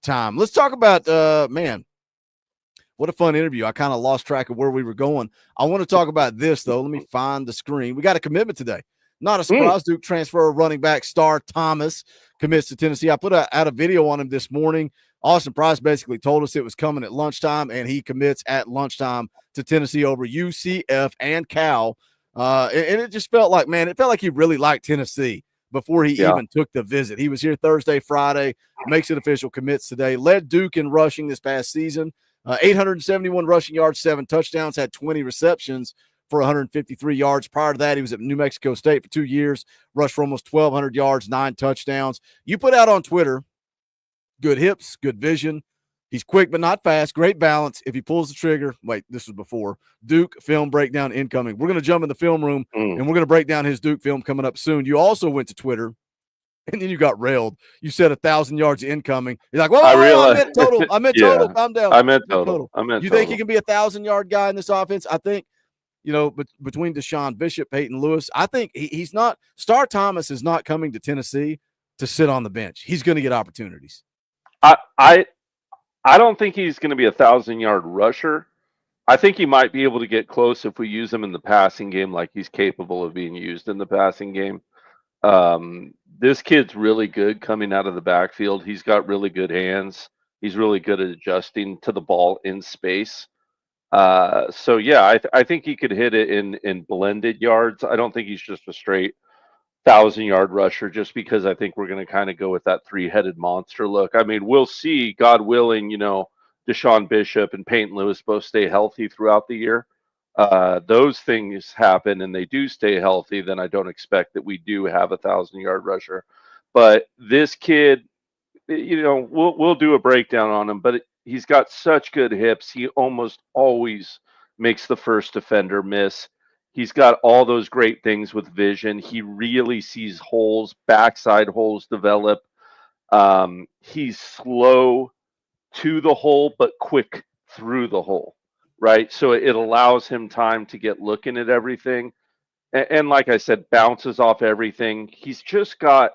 time. Let's talk about, man, what a fun interview. I kind of lost track of where we were going. I want to talk about this, though. Let me find the screen. We got a commitment today. Not a surprise. Duke transfer running back Star Thomas commits to Tennessee. I put out a video on him this morning. Austin Price basically told us it was coming at lunchtime, and he commits at lunchtime to Tennessee over UCF and Cal. And it just felt like, man, it felt like he really liked Tennessee before he even took the visit. He was here Thursday, Friday, makes it official, commits today. Led Duke in rushing this past season. 871 rushing yards, 7 touchdowns, had 20 receptions for 153 yards. Prior to that, he was at New Mexico State for 2 years, rushed for almost 1,200 yards, 9 touchdowns. You put out on Twitter, good hips, good vision. He's quick but not fast, great balance. If he pulls the trigger, this was before, Duke film breakdown incoming. We're going to jump in the film room, and we're going to break down his Duke film coming up soon. You also went to Twitter, and then you got railed. You said 1,000 yards incoming. You're like, I meant total. I meant total. Calm down. I meant total. You think he can be 1,000-yard guy in this offense? I think, between Deshaun Bishop, Peyton Lewis, I think he's not. Star Thomas is not coming to Tennessee to sit on the bench. He's going to get opportunities. I don't think he's going to be 1,000-yard rusher. I think he might be able to get close if we use him in the passing game like he's capable of being used in the passing game. This kid's really good coming out of the backfield. He's got really good hands. He's really good at adjusting to the ball in space. I think he could hit it in blended yards. I don't think he's just a straight 1,000-yard rusher, just because I think we're going to kind of go with that 3-headed monster look. I mean, we'll see, God willing, Deshaun Bishop and Peyton Lewis both stay healthy throughout the year. Those things happen and they do stay healthy, then I don't expect that we do have 1,000-yard rusher. But this kid, we'll do a breakdown on him, but he's got such good hips. He almost always makes the first defender miss. He's got all those great things with vision. He really sees holes, backside holes develop. He's slow to the hole, but quick through the hole, right? So it allows him time to get looking at everything. And like I said, bounces off everything. He's just got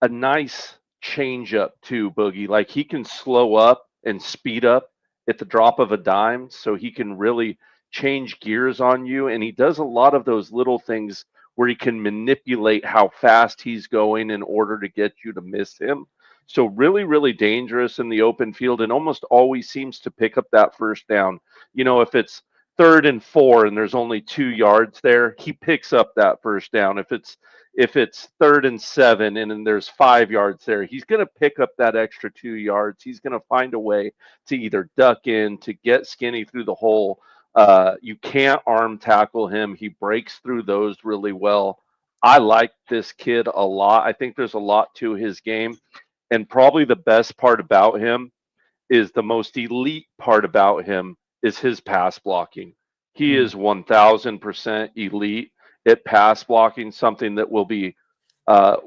a nice change up too, Boogie. Like he can slow up and speed up at the drop of a dime, so he can really change gears on you. And he does a lot of those little things where he can manipulate how fast he's going in order to get you to miss him. So really, really dangerous in the open field, and almost always seems to pick up that first down. If it's 3rd and 4 and there's only 2 yards there, he picks up that first down. If it's 3rd and 7 and then there's 5 yards there, he's going to pick up that extra 2 yards. He's going to find a way to either duck in, to get skinny through the hole. You can't arm tackle him. He breaks through those really well. I like this kid a lot. I think there's a lot to his game. And probably the best part about him is the most elite part about him is his pass blocking. He is 1000% elite at pass blocking, something that will be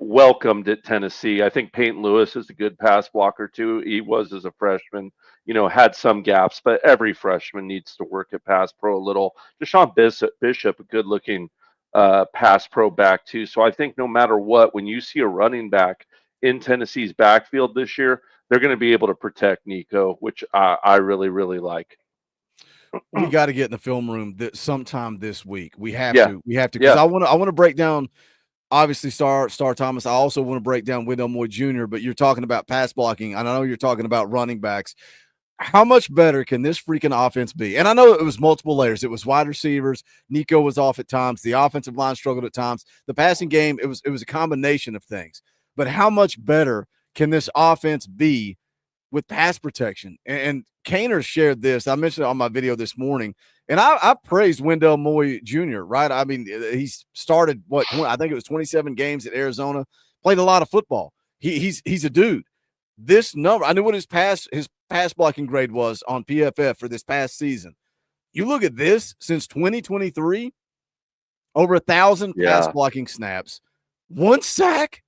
welcomed at Tennessee. I think Peyton Lewis is a good pass blocker too. He was as a freshman, had some gaps, but every freshman needs to work at pass pro a little. Deshaun Bishop, a good looking pass pro back too. So I think no matter what, when you see a running back in Tennessee's backfield this year, they're going to be able to protect Nico, which I really, really like. We got to get in the film room sometime this week. We have to. We have to, because I want to break down, obviously, Star Thomas. I also want to break down Wendell Moore Jr., but you're talking about pass blocking, and I know you're talking about running backs. How much better can this freaking offense be? And I know it was multiple layers. It was wide receivers. Nico was off at times. The offensive line struggled at times. The passing game, it was a combination of things. But how much better can this offense be with pass protection? And Kaner shared this. I mentioned it on my video this morning, and I praised Wendell Moore Jr., right? I mean, he started, I think it was 27 games at Arizona, played a lot of football. He's a dude. This number, I knew what his pass blocking grade was on PFF for this past season. You look at this, since 2023, over 1,000 pass blocking snaps, one sack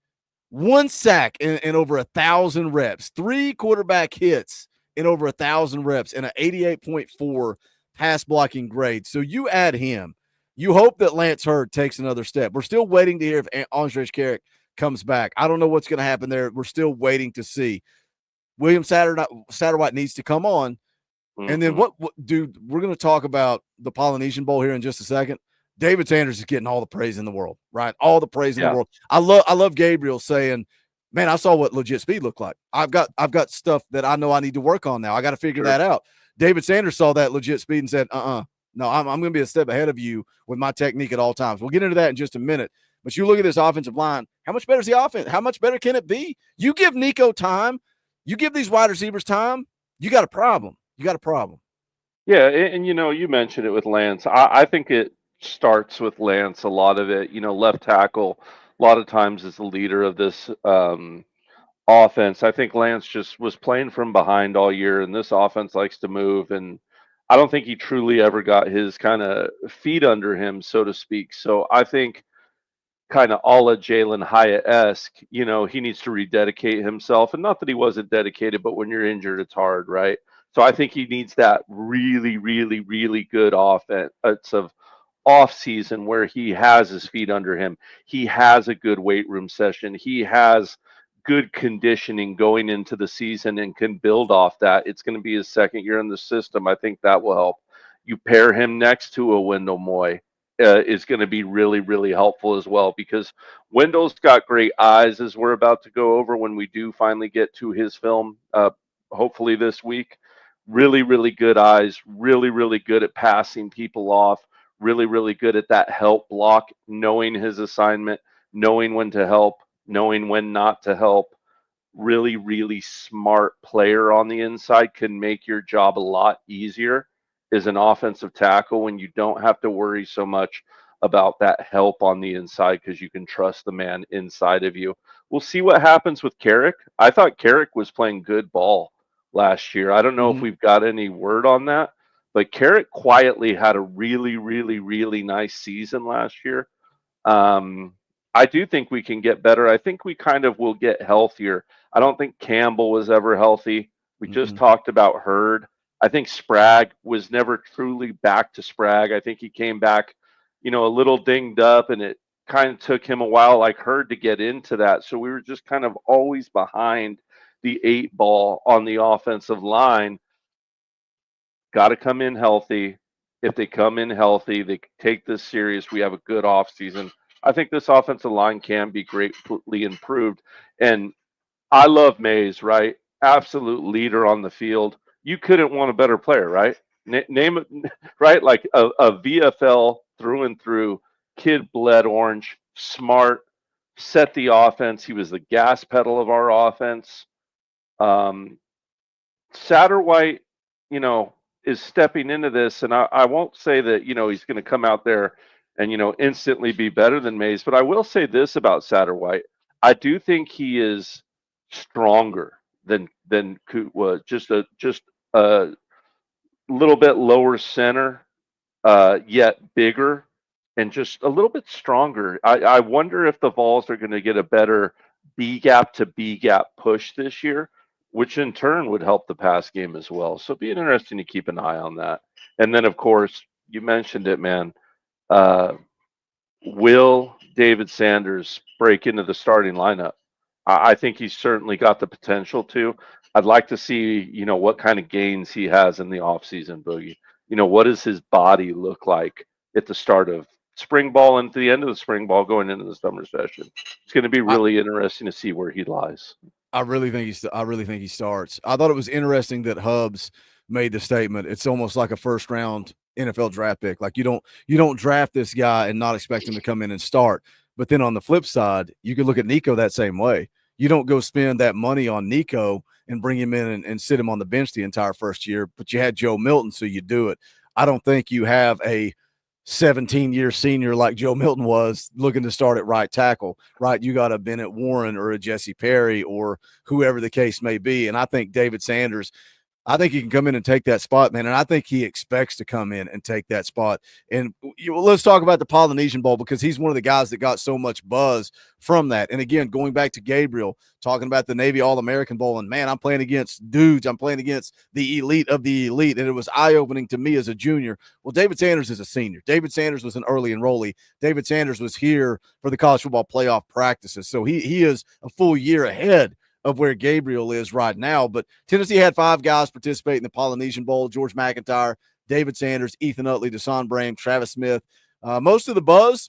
in over 1,000 reps, 3 quarterback hits in over 1,000 reps, and an 88.4 pass blocking grade. So you add him. You hope that Lance Hurd takes another step. We're still waiting to hear if Andrej Karic comes back. I don't know what's going to happen there. We're still waiting to see. William Satterwhite needs to come on. And then what dude, we're going to talk about the Polynesian Bowl here in just a second. David Sanders is getting all the praise in the world, right? All the praise in the world. I love Gabriel saying, man, I saw what legit speed looked like. I've got stuff that I know I need to work on now. I got to figure that out. David Sanders saw that legit speed and said, no, I'm going to be a step ahead of you with my technique at all times. We'll get into that in just a minute. But you look at this offensive line, how much better is the offense? How much better can it be? You give Nico time, you give these wide receivers time, you got a problem. Yeah, and you mentioned it with Lance. I think it starts with Lance, a lot of it. Left tackle a lot of times is the leader of this offense. I think Lance just was playing from behind all year, and this offense likes to move, and I don't think he truly ever got his kind of feet under him, so to speak. So I think kind of a la Jalen Hyatt-esque, he needs to rededicate himself. And not that he wasn't dedicated, but when you're injured, it's hard, right? So I think he needs that really, really, really good offensive off season where he has his feet under him. He has a good weight room session. He has good conditioning going into the season and can build off that. It's going to be his second year in the system. I think that will help. You pair him next to a Wendell Moy. Is going to be really, really helpful as well, because Wendell's got great eyes, as we're about to go over when we do finally get to his film, hopefully this week. Really, really good eyes, really, really good at passing people off, really, really good at that help block, knowing his assignment, knowing when to help, knowing when not to help. Really, really smart player on the inside, can make your job a lot easier as an offensive tackle when you don't have to worry so much about that help on the inside because you can trust the man inside of you. We'll see what happens with Carrick. I thought Carrick was playing good ball last year. I don't know if we've got any word on that, but Carrick quietly had a really, really, really nice season last year. I do think we can get better. I think we kind of will get healthier. I don't think Campbell was ever healthy. We just talked about Hurd. I think Sprague was never truly back to Sprague. I think he came back, a little dinged up, and it kind of took him a while, like Hurd, to get into that. So we were just kind of always behind the 8 ball on the offensive line. Got to come in healthy. If they come in healthy, they take this serious. We have a good offseason. I think this offensive line can be greatly improved. And I love Mays, right? Absolute leader on the field. You couldn't want a better player, right? Name it, right? Like a VFL through and through, kid bled orange, smart, set the offense. He was the gas pedal of our offense. Satterwhite, is stepping into this, and I won't say that, he's going to come out there and, instantly be better than Mays, but I will say this about Satterwhite. I do think he is stronger than Coot was. Just a little bit lower center, yet bigger and just a little bit stronger. I wonder if the Vols are going to get a better B gap to B gap push this year, which in turn would help the pass game as well. So it'd be interesting to keep an eye on that. And then, of course, you mentioned it, man. Will David Sanders break into the starting lineup? I think he's certainly got the potential to. I'd like to see, what kind of gains he has in the offseason, Boogie. What does his body look like at the start of spring ball and to the end of the spring ball going into the summer session? It's going to be really interesting to see where he lies. I really think he starts. I thought it was interesting that Hubs made the statement. It's almost like a first round NFL draft pick. Like you don't draft this guy and not expect him to come in and start. But then on the flip side, you could look at Nico that same way. You don't go spend that money on Nico and bring him in and sit him on the bench the entire first year, but you had Joe Milton, so you do it. I don't think you have a 17-year senior like Joe Milton was looking to start at right tackle, right? You got a Bennett Warren or a Jesse Perry or whoever the case may be. And I think David Sanders, I think he can come in and take that spot, man. And I think he expects to come in and take that spot. And let's talk about the Polynesian Bowl because he's one of the guys that got so much buzz from that. And again, going back to Gabriel, talking about the Navy All-American Bowl, and man, I'm playing against dudes. I'm playing against the elite of the elite. And it was eye-opening to me as a junior. Well, David Sanders is a senior. David Sanders was an early enrollee. David Sanders was here for the college football playoff practices. So he is a full year ahead of where Gabriel is right now. But Tennessee had 5 guys participate in the Polynesian Bowl: George McIntyre, David Sanders, Ethan Utley, Deson Brame, Travis Smith. Most of the buzz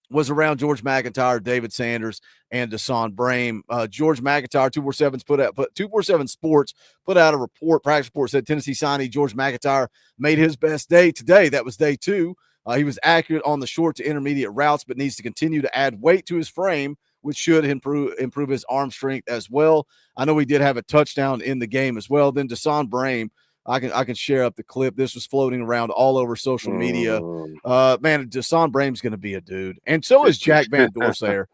was around George McIntyre, David Sanders, and Deson Brame. George McIntyre, 247 Sports put out a report, practice report, said Tennessee signee George McIntyre made his best day today. That was day 2. He was accurate on the short to intermediate routes, but needs to continue to add weight to his frame, which should improve his arm strength as well. I know he did have a touchdown in the game as well. Then Deson Brame, I can share up the clip. This was floating around all over social media. Man, Deson Brame's going to be a dude, and so is Jack Van Dorsay.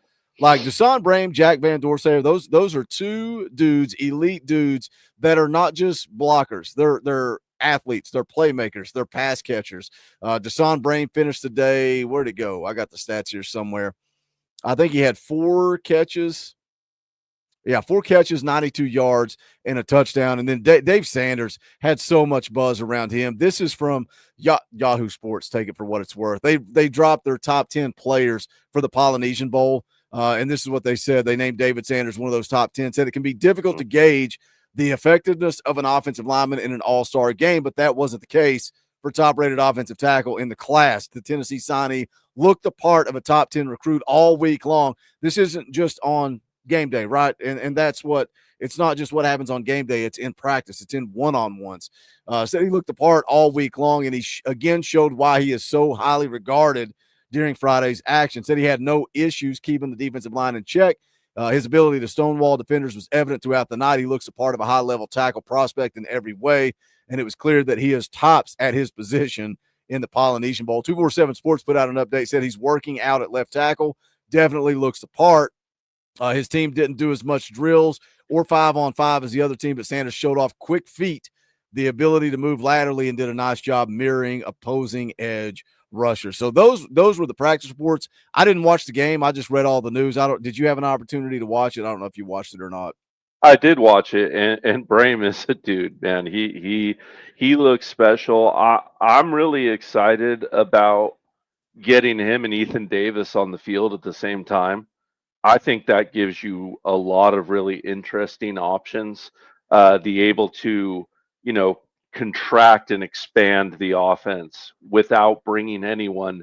Like Deson Brame, Jack Van Dorsay, those are 2 dudes, elite dudes that are not just blockers. They're athletes, they're playmakers, they're pass catchers. Deson Brame finished the day. Where'd it go? I got the stats here somewhere. I think he had 4 catches. Yeah, 4 catches, 92 yards, and a touchdown. And then Dave Sanders had so much buzz around him. This is from Yahoo Sports. Take it for what it's worth. They dropped their top 10 players for the Polynesian Bowl, and this is what they said. They named David Sanders one of those top 10. Said it can be difficult to gauge the effectiveness of an offensive lineman in an all-star game, but that wasn't the case for top-rated offensive tackle in the class. The Tennessee signee looked the part of a top 10 recruit all week long. This isn't just on game day, right? And that's what – it's not just what happens on game day. It's in practice. It's in one-on-ones. Said he looked the part all week long, and he again showed why he is so highly regarded during Friday's action. Said he had no issues keeping the defensive line in check. His ability to stonewall defenders was evident throughout the night. He looks a part of a high-level tackle prospect in every way, and it was clear that he is tops at his position in the Polynesian Bowl. 247 Sports put out an update, said he's working out at left tackle. Definitely looks the part. His team didn't do as much drills or 5-on-5 as the other team, but Sanders showed off quick feet, the ability to move laterally, and did a nice job mirroring opposing edge rushers. So those were the practice reports. I didn't watch the game. I just read all the news. Did you have an opportunity to watch it? I don't know if you watched it or not. I did watch it, and Brahim is a dude, man. He looks special. I'm really excited about getting him and Ethan Davis on the field at the same time. I think that gives you a lot of really interesting options. The able to, contract and expand the offense without bringing anyone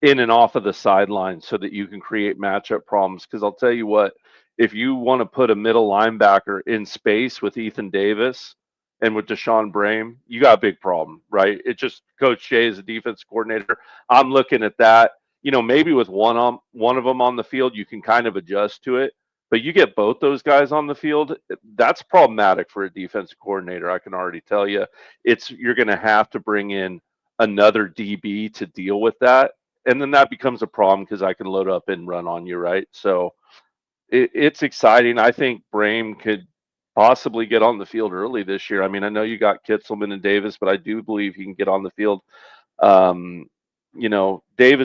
in and off of the sideline so that you can create matchup problems. Because I'll tell you what, if you want to put a middle linebacker in space with Ethan Davis and with Deshaun Brahim, you got a big problem, right? It just Coach Jay is a defense coordinator. I'm looking at that. Maybe with one of them on the field, you can kind of adjust to it. But you get both those guys on the field, that's problematic for a defensive coordinator. I can already tell you, you're going to have to bring in another DB to deal with that, and then that becomes a problem because I can load up and run on you, right? So it's exciting. I think Brahim could possibly get on the field early this year. I mean, I know you got Kitzelman and Davis, but I do believe he can get on the field. David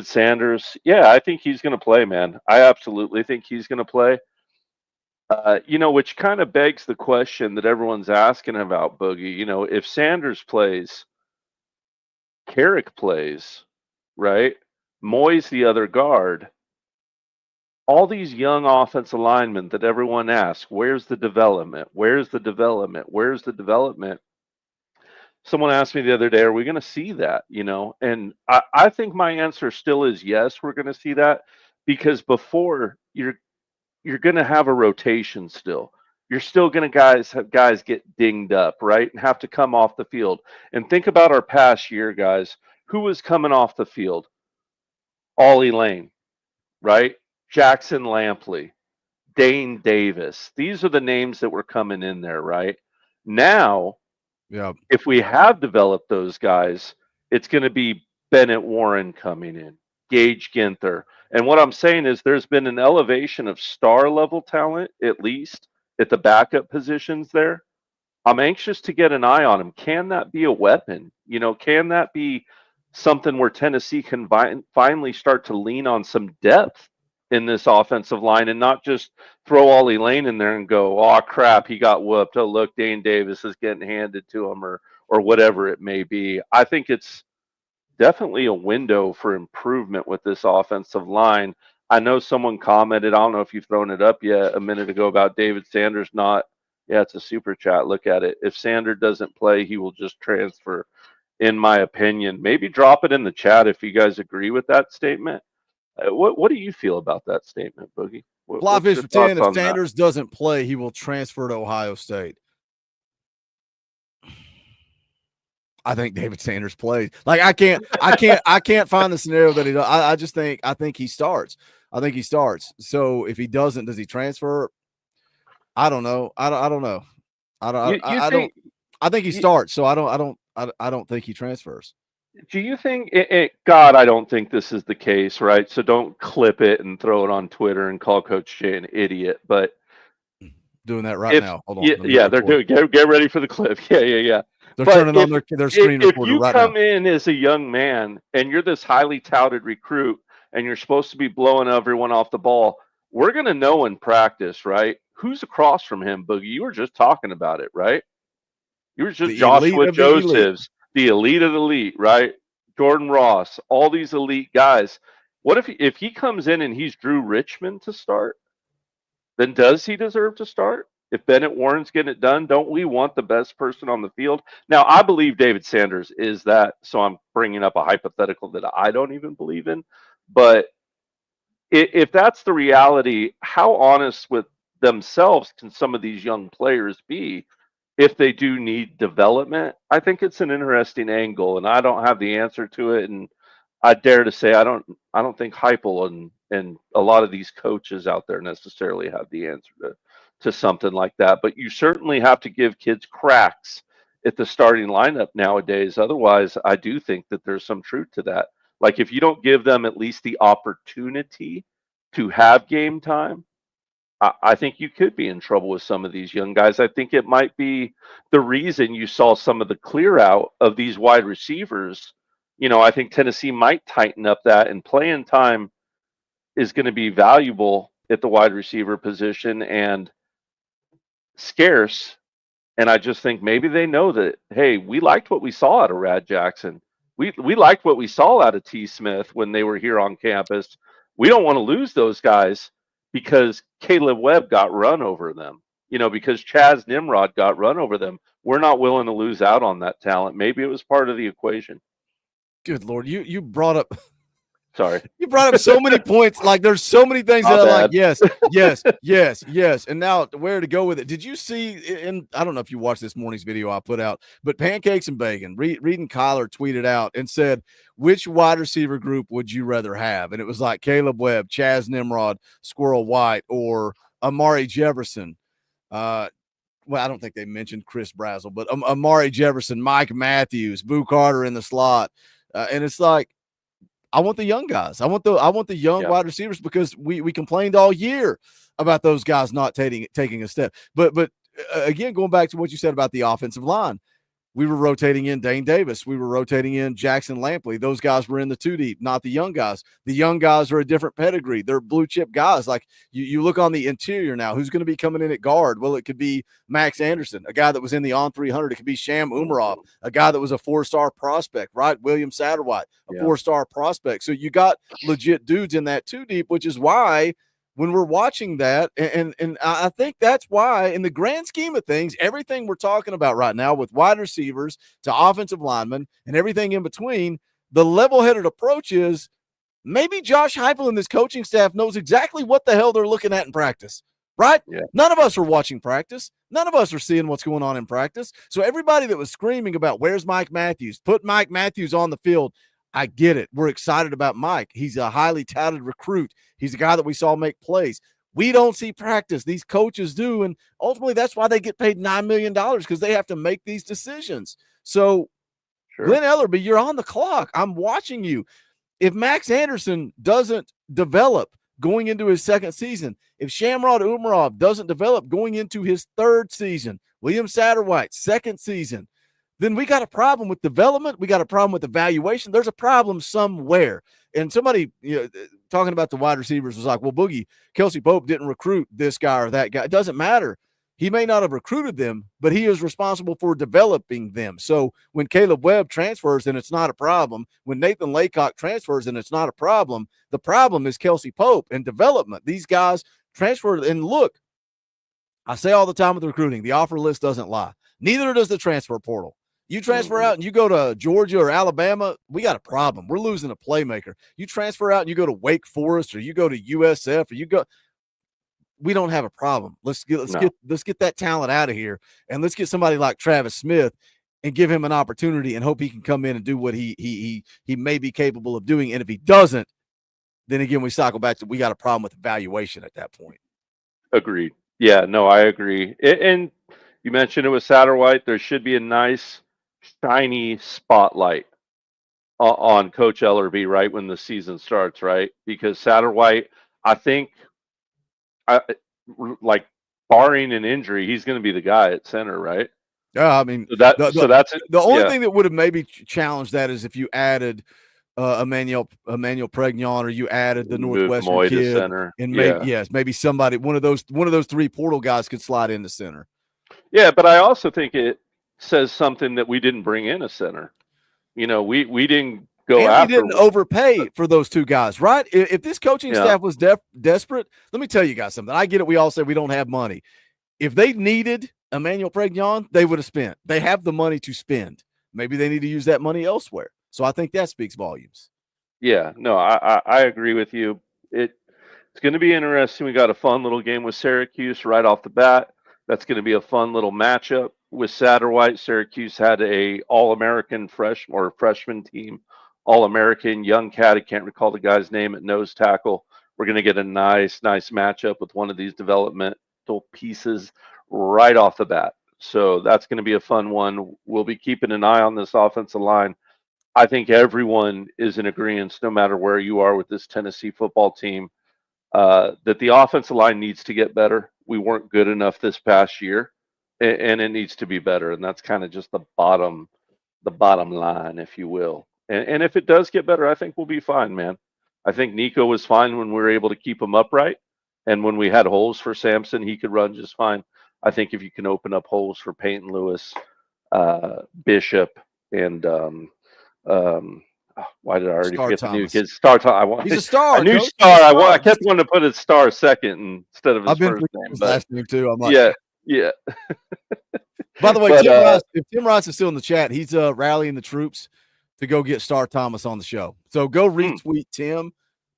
Sanders, yeah, I think he's going to play, man. I absolutely think he's going to play. Which kind of begs the question that everyone's asking about, Boogie. If Sanders plays, Carrick plays, right? Moy's the other guard. All these young offensive linemen that everyone asks, where's the development? Where's the development? Where's the development? Someone asked me the other day, are we going to see that? And I think my answer still is yes, we're going to see that, because before you're going to have a rotation still. You're still going to have guys get dinged up, right? And have to come off the field. And think about our past year, guys. Who was coming off the field? Ollie Lane, right? Jackson Lampley, Dane Davis. These are the names that were coming in there, right? Now, if we have developed those guys, it's going to be Bennett Warren coming in, Gage Ginther. And what I'm saying is there's been an elevation of star level talent, at least at the backup positions there. I'm anxious to get an eye on him. Can that be a weapon? Can that be something where Tennessee can finally start to lean on some depth in this offensive line and not just throw Ollie Lane in there and go, oh, crap, he got whooped. Oh, look, Dane Davis is getting handed to him or whatever it may be. I think it's definitely a window for improvement with this offensive line. I know someone commented, I don't know if you've thrown it up yet, a minute ago about David Sanders not. Yeah, it's a super chat. Look at it. If Sanders doesn't play, he will just transfer, in my opinion. Maybe drop it in the chat if you guys agree with that statement. What do you feel about that statement, Boogie? Flyfish for 10, if Sanders doesn't play, he will transfer to Ohio State. I think David Sanders plays. Like I can't find the scenario that he does. I think he starts. I think he starts. So if he doesn't, does he transfer? I don't know. I don't know. I think he starts. So I don't think he transfers. Do you think God, I don't think this is the case, right? So don't clip it and throw it on Twitter and call Coach Jay an idiot. But doing that right now. Hold on. Yeah, they're doing. Get ready for the clip. Yeah. They're turning on their screen recorder right now. If you come in as a young man and you're this highly touted recruit and you're supposed to be blowing everyone off the ball, we're going to know in practice, right? Who's across from him, Boogie? You were just talking about it, right? You were just Joshua Josephs, the elite of the elite, right? Jordan Ross, all these elite guys. What if he comes in and he's Drew Richmond to start? Then does he deserve to start? If Bennett Warren's getting it done, don't we want the best person on the field? Now, I believe David Sanders is that, so I'm bringing up a hypothetical that I don't even believe in. But if that's the reality, how honest with themselves can some of these young players be if they do need development? I think it's an interesting angle, and I don't have the answer to it. And I dare to say I don't think Heupel and a lot of these coaches out there necessarily have the answer to something like that. But you certainly have to give kids cracks at the starting lineup nowadays. Otherwise, I do think that there's some truth to that. Like if you don't give them at least the opportunity to have game time, I think you could be in trouble with some of these young guys. I think it might be the reason you saw some of the clear out of these wide receivers. I think Tennessee might tighten up that, and playing time is going to be valuable at the wide receiver position and scarce. And I just think maybe they know that, hey, we liked what we saw out of Rad Jackson. We liked what we saw out of T. Smith when they were here on campus. We don't want to lose those guys because Caleb Webb got run over them, because Chaz Nimrod got run over them. We're not willing to lose out on that talent. Maybe it was part of the equation. Good Lord. You brought up Sorry. You brought up so many points. Like there's so many things that are like, yes, yes, yes, yes. And now where to go with it. Did you see, and I don't know if you watched this morning's video I put out, but Pancakes and Bacon, Reed and Kyler tweeted out and said, which wide receiver group would you rather have? And it was like Caleb Webb, Chaz Nimrod, Squirrel White, or Amari Jefferson. Well, I don't think they mentioned Chris Brazzell, but Amari Jefferson, Mike Matthews, Boo Carter in the slot. And it's like, I want the young guys. I want the young wide receivers because we complained all year about those guys not taking a step. But again, going back to what you said about the offensive line, we were rotating in Dane Davis. We were rotating in Jackson Lampley. Those guys were in the 2 deep, not the young guys. The young guys are a different pedigree. They're blue chip guys. Like you look on the interior now, who's going to be coming in at guard? Well, it could be Max Anderson, a guy that was in the on 300. It could be Sham Umarov, a guy that was a 4-star prospect, right? William Satterwhite, a 4-star prospect. So you got legit dudes in that 2 deep, which is why when we're watching that, and I think that's why, in the grand scheme of things, everything we're talking about right now with wide receivers to offensive linemen and everything in between, the level-headed approach is maybe Josh Heupel and this coaching staff knows exactly what the hell they're looking at in practice, right? Yeah. None of us are watching practice. None of us are seeing what's going on in practice. So everybody that was screaming about where's Mike Matthews, put Mike Matthews on the field, I get it. We're excited about Mike. He's a highly touted recruit. He's a guy that we saw make plays. We don't see practice. These coaches do, and ultimately that's why they get paid $9 million because they have to make these decisions. So, Glenn Ellerby, you're on the clock. I'm watching you. If Max Anderson doesn't develop going into his second season, if Shamrod Umarov doesn't develop going into his third season, William Satterwhite, second season, then we got a problem with development. We got a problem with evaluation. There's a problem somewhere. And somebody, talking about the wide receivers was like, well, Boogie, Kelsey Pope didn't recruit this guy or that guy. It doesn't matter. He may not have recruited them, but he is responsible for developing them. So when Caleb Webb transfers, then it's not a problem. When Nathan Laycock transfers, then it's not a problem. The problem is Kelsey Pope and development. These guys transferred. And look, I say all the time with recruiting, the offer list doesn't lie. Neither does the transfer portal. You transfer out and you go to Georgia or Alabama, we got a problem. We're losing a playmaker. You transfer out and you go to Wake Forest or you go to USF or you go, we don't have a problem. Let's get that talent out of here, and let's get somebody like Travis Smith and give him an opportunity and hope he can come in and do what he may be capable of doing. And if he doesn't, then again we cycle back to we got a problem with evaluation at that point. Agreed. Yeah, no, I agree. And you mentioned it was Satterwhite. There should be a nice shiny spotlight on Coach Ellerby right when the season starts, right? Because Satterwhite, I think, like barring an injury, he's going to be the guy at center, right? Yeah, I mean, that's the only thing that would have maybe challenged that is if you added Emmanuel Pregnon, or you added the Northwestern kid, center. And maybe somebody, one of those three portal guys could slide into center. Yeah, but I also think it says something that we didn't bring in a center. We didn't go after. We didn't overpay for those two guys, right? If this coaching staff was desperate, let me tell you guys something. I get it. We all say we don't have money. If they needed Emmanuel Pregnon, they would have spent. They have the money to spend. Maybe they need to use that money elsewhere. So I think that speaks volumes. Yeah, no, I agree with you. It's going to be interesting. We got a fun little game with Syracuse right off the bat. That's going to be a fun little matchup with Satterwhite. Syracuse had a All-American freshman team, All-American young cat. I can't recall the guy's name at nose tackle. We're going to get a nice matchup with one of these developmental pieces right off the bat. So that's going to be a fun one. We'll be keeping an eye on this offensive line. I think everyone is in agreement, no matter where you are with this Tennessee football team, that the offensive line needs to get better. We weren't good enough this past year, and it needs to be better. And that's kind of just the bottom line, if you will. And if it does get better, I think we'll be fine, man. I think Nico was fine when we were able to keep him upright, and when we had holes for Sampson, he could run just fine. I think if you can open up holes for Peyton Lewis, Bishop, and why did I already Star forget Thomas. the new kid? Star Thomas. He's a star. A new Coach. star. I kept wanting to put his star second instead of his I've been first name. his But last name too. I'm like, yeah. By the way, But, Tim Rice, if Tim Rice is still in the chat, he's rallying the troops to go get Star Thomas on the show. So go retweet Tim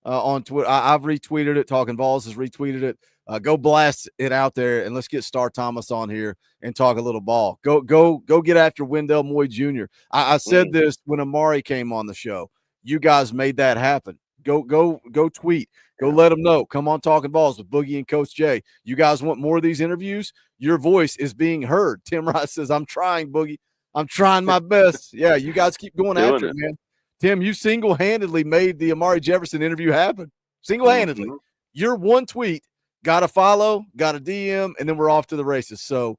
on Twitter. I've retweeted it. Talkin VAWLS has retweeted it. Go blast it out there, and let's get Star Thomas on here and talk a little ball. Go get after Wendell Moy Jr. I said this when Amari came on the show. You guys made that happen. Go tweet. Go let them know. Come on, Talkin VAWLS with Boogie and Coach Jay. You guys want more of these interviews? Your voice is being heard. Tim Rice says, I'm trying, Boogie. I'm trying my best. Yeah, you guys keep going after it, man. Tim, you single-handedly made the Amari Jefferson interview happen. Single-handedly. Your one tweet got a follow, got a DM, and then we're off to the races. So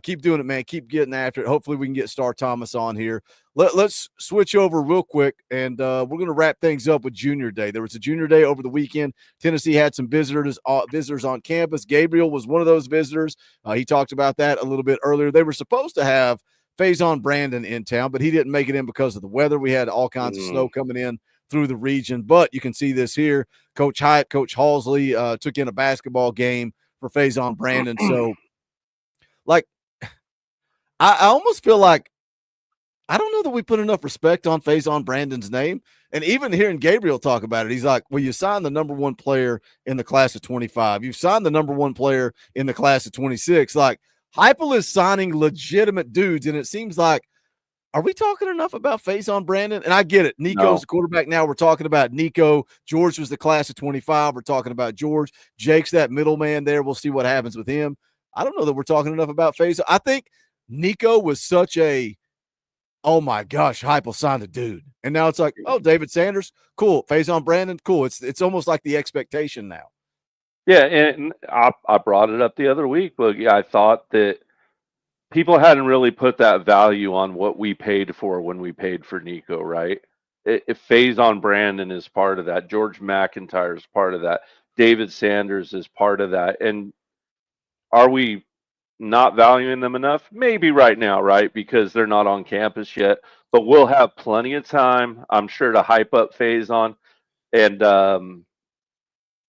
keep doing it, man. Keep getting after it. Hopefully we can get Star Thomas on here. Let's switch over real quick, and we're going to wrap things up with Junior Day. There was a Junior Day over the weekend. Tennessee had some visitors on campus. Gabriel was one of those visitors. He talked about that a little bit earlier. They were supposed to have Faison Brandon in town, but he didn't make it in because of the weather. We had all kinds of snow coming in through the region, but you can see this here. Coach Hyatt, Coach Halsley took in a basketball game for Faison Brandon. So, like, I almost feel like I don't know that we put enough respect on Faison Brandon's name. And even hearing Gabriel talk about it, he's like, well, you signed the number one player in the class of 25. You've signed the number one player in the class of 26. Like, Heupel is signing legitimate dudes, and it seems like, are we talking enough about Faison Brandon? And I get it. Nico's the quarterback now. We're talking about Nico. George was the class of 25. We're talking about George. Jake's that middleman there. We'll see what happens with him. I don't know that we're talking enough about Faison. I think Nico was such a, oh my gosh, Heupel signed a dude. And now it's like, oh, David Sanders, cool. Faison Brandon, cool. It's almost like the expectation now. Yeah, and I brought it up the other week, but yeah, I thought that people hadn't really put that value on what we paid for when we paid for Nico, right? If Faison Brandon is part of that, George McIntyre is part of that, David Sanders is part of that, and are we not valuing them enough? Maybe right now, right? Because they're not on campus yet, but we'll have plenty of time, I'm sure, to hype up Faison. And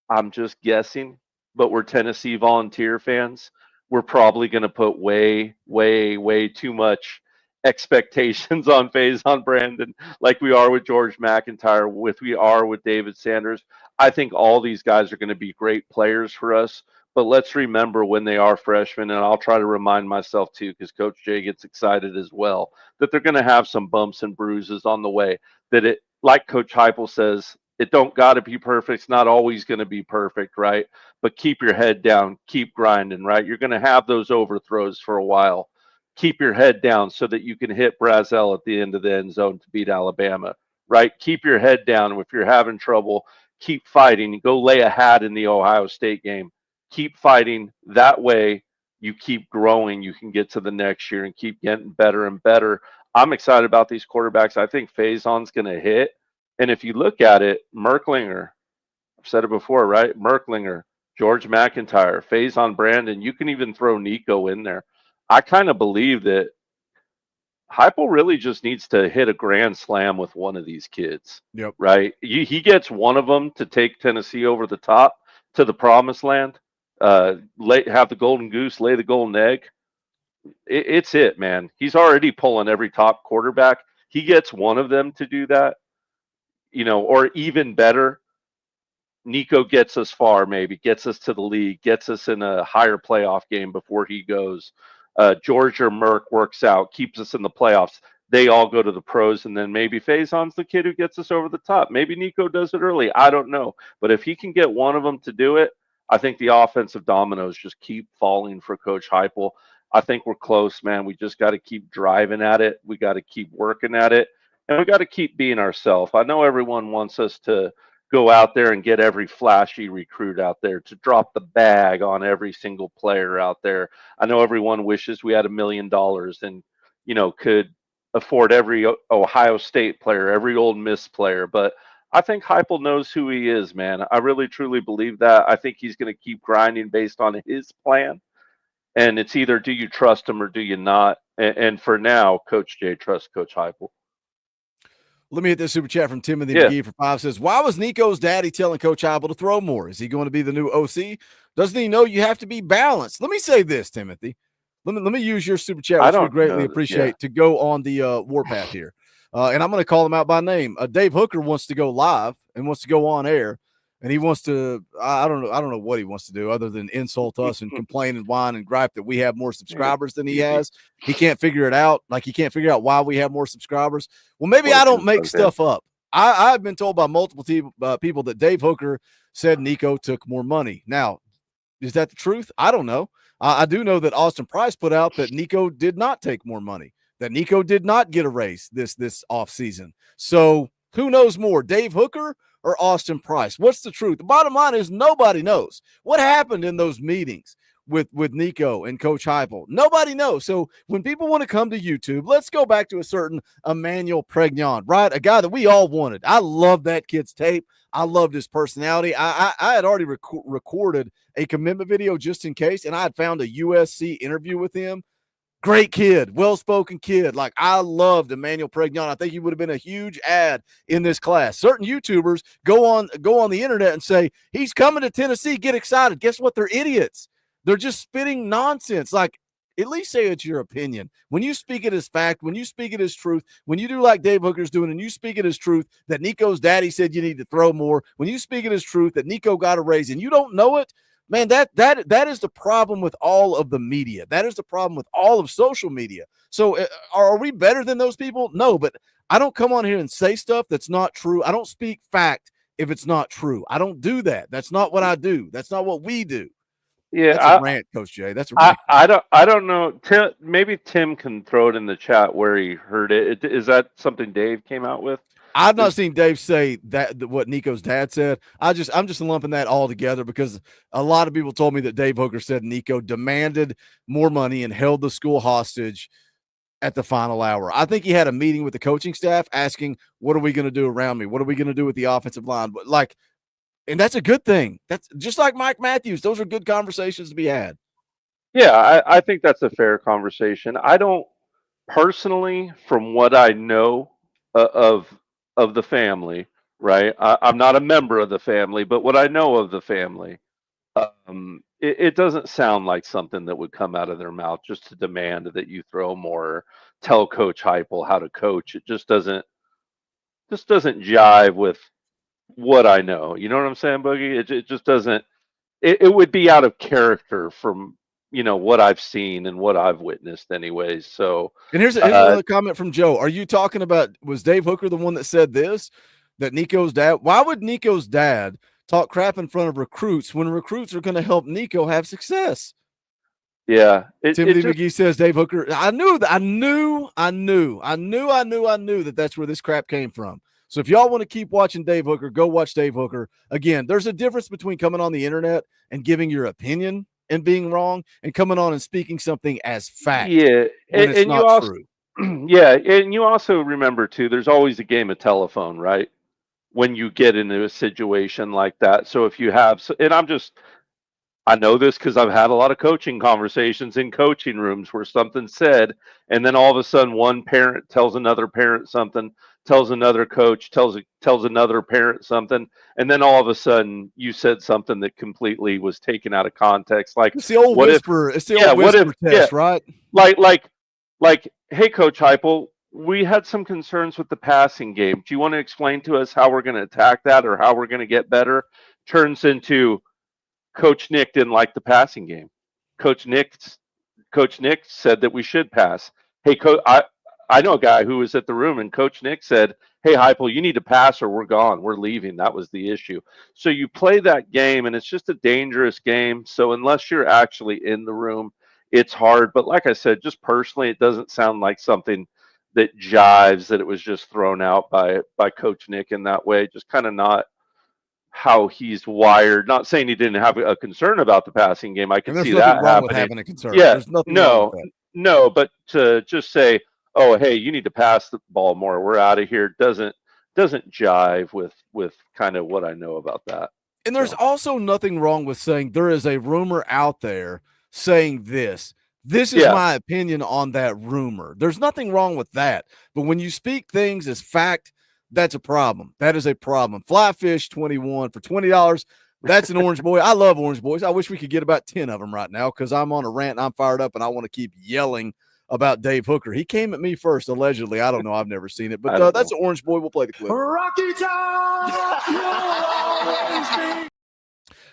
I'm just guessing, but we're Tennessee Volunteer fans. We're probably going to put way, way, way too much expectations on Faison Brandon, like we are with George McIntyre, we are with David Sanders. I think all these guys are going to be great players for us, but let's remember when they are freshmen, and I'll try to remind myself too, because Coach Jay gets excited as well, that they're going to have some bumps and bruises on the way. That it, like Coach Heupel says, it don't got to be perfect. It's not always going to be perfect, right? But keep your head down, keep grinding, right? You're going to have those overthrows for a while. Keep your head down so that you can hit Brazel at the end of the end zone to beat Alabama, right? Keep your head down. If you're having trouble, keep fighting. Go lay a hat in the Ohio State game. Keep fighting. That way you keep growing. You can get to the next year and keep getting better and better. I'm excited about these quarterbacks. I think Faison's going to hit. And if you look at it, Merklinger, I've said it before, right? Merklinger, George McIntyre, Faison Brandon, you can even throw Nico in there. I kind of believe that Heupel really just needs to hit a grand slam with one of these kids, right? He gets one of them to take Tennessee over the top to the promised land, have the golden goose, lay the golden egg. It's it, man. He's already pulling every top quarterback. He gets one of them to do that, you know, or even better, Nico gets us far, maybe gets us to the league, gets us in a higher playoff game before he goes. George or Merck works out, keeps us in the playoffs. They all go to the pros, and then maybe Faison's the kid who gets us over the top. Maybe Nico does it early. I don't know. But if he can get one of them to do it, I think the offensive dominoes just keep falling for Coach Heupel. I think we're close, man. We just got to keep driving at it. We got to keep working at it, and we got to keep being ourselves. I know everyone wants us to go out there and get every flashy recruit out there, to drop the bag on every single player out there. I know everyone wishes we had $1 million and, could afford every Ohio State player, every Ole Miss player. But I think Heupel knows who he is, man. I really, truly believe that. I think he's going to keep grinding based on his plan. And it's either do you trust him or do you not? And for now, Coach J trusts Coach Heupel. Let me hit this super chat from Timothy McGee for 5. Says, why was Nico's daddy telling Coach Heupel to throw more? Is he going to be the new OC? Doesn't he know you have to be balanced? Let me say this, Timothy. Let me use your super chat, which we greatly appreciate, to go on the warpath here. And I'm going to call him out by name. Dave Hooker wants to go live and wants to go on air. And he wants to, I don't know what he wants to do other than insult us and complain and whine and gripe that we have more subscribers than he has. He can't figure it out. Like, he can't figure out why we have more subscribers. Well, maybe I don't make stuff up. I've been told by multiple people that Dave Hooker said Nico took more money. Now, is that the truth? I don't know. I do know that Austin Price put out that Nico did not take more money, that Nico did not get a raise this offseason. So who knows more, Dave Hooker or Austin Price? What's the truth? The bottom line is nobody knows what happened in those meetings with Nico and Coach Heupel. Nobody knows. So when people want to come to YouTube, let's go back to a certain Emmanuel Pregnon, right? A guy that we all wanted. I love that kid's tape. I loved his personality. I had already recorded a commitment video just in case, and I had found a USC interview with him. Great kid, well-spoken kid. Like, I loved Emmanuel Pregnon. I think he would have been a huge ad in this class. Certain YouTubers go on the internet and say, he's coming to Tennessee, get excited. Guess what? They're idiots. They're just spitting nonsense. Like, at least say it's your opinion. When you speak it as fact, when you speak it as truth, when you do like Dave Hooker's doing and you speak it as truth that Nico's daddy said you need to throw more, when you speak it as truth that Nico got a raise and you don't know it, man, that is the problem with all of the media. That is the problem with all of social media. So are we better than those people? No, but I don't come on here and say stuff that's not true. I don't speak fact if it's not true. I don't do that. That's not what I do. That's not what we do. Yeah, that's a rant, Coach Jay. That's a rant. I don't know. Maybe Tim can throw it in the chat where he heard it. Is that something Dave came out with? I've not seen Dave say that what Nico's dad said. I'm just lumping that all together because a lot of people told me that Dave Hooker said Nico demanded more money and held the school hostage at the final hour. I think he had a meeting with the coaching staff asking, what are we going to do around me? What are we going to do with the offensive line? But and that's a good thing. That's just like Mike Matthews. Those are good conversations to be had. Yeah, I think that's a fair conversation. I don't personally, from what I know of the family, right? I'm not a member of the family, but what I know of the family, it doesn't sound like something that would come out of their mouth just to demand that you throw more, tell Coach Heupel how to coach. It just doesn't jive with what I know. You know what I'm saying, Boogie? It just doesn't. It would be out of character from what I've seen and what I've witnessed anyways. So, and here's another comment from Joe. Are you talking about, was Dave Hooker the one that said this, that Nico's dad, why would Nico's dad talk crap in front of recruits when recruits are going to help Nico have success? Yeah. Timothy McGee says Dave Hooker. I knew that that's where this crap came from. So if y'all want to keep watching Dave Hooker, go watch Dave Hooker. Again, there's a difference between coming on the internet and giving your opinion and being wrong and coming on and speaking something as fact. Yeah. When it's not true. Yeah. And you also remember too, there's always a game of telephone, right? When you get into a situation like that. So if you have, and I know this because I've had a lot of coaching conversations in coaching rooms where something's said, and then all of a sudden one parent tells another parent something, tells another coach, tells another parent something, and then all of a sudden you said something that completely was taken out of context. Like, it's the old whisper. It's the old whisper test, right? Like, hey, Coach Heupel, we had some concerns with the passing game. Do you want to explain to us how we're going to attack that or how we're going to get better? Turns into Coach Nick didn't like the passing game. Coach Nick said that we should pass. Hey, I know a guy who was at the room, and Coach Nick said, hey, Heupel, you need to pass or we're gone. We're leaving. That was the issue. So you play that game, and it's just a dangerous game. So unless you're actually in the room, it's hard. But like I said, just personally, it doesn't sound like something that jives, that it was just thrown out by Coach Nick in that way. Just kind of not how he's wired. Not saying he didn't have a concern about the passing game. I And can there's see nothing that wrong with happening. having a concern. Yeah, There's nothing wrong with that. no, but to just say, "Oh, hey, you need to pass the ball more. We're out of here," doesn't jive with kind of what I know about that. And there's also nothing wrong with saying there is a rumor out there saying this. This is my opinion on that rumor. There's nothing wrong with that. But when you speak things as fact, that's a problem. That is a problem. Flyfish 21 for $20. That's an Orange Boy. I love Orange Boys. I wish we could get about 10 of them right now because I'm on a rant and I'm fired up and I want to keep yelling about Dave Hooker. He came at me first, allegedly. I don't know. I've never seen it, but that's an Orange Boy. We'll play the clip. Rocky Top!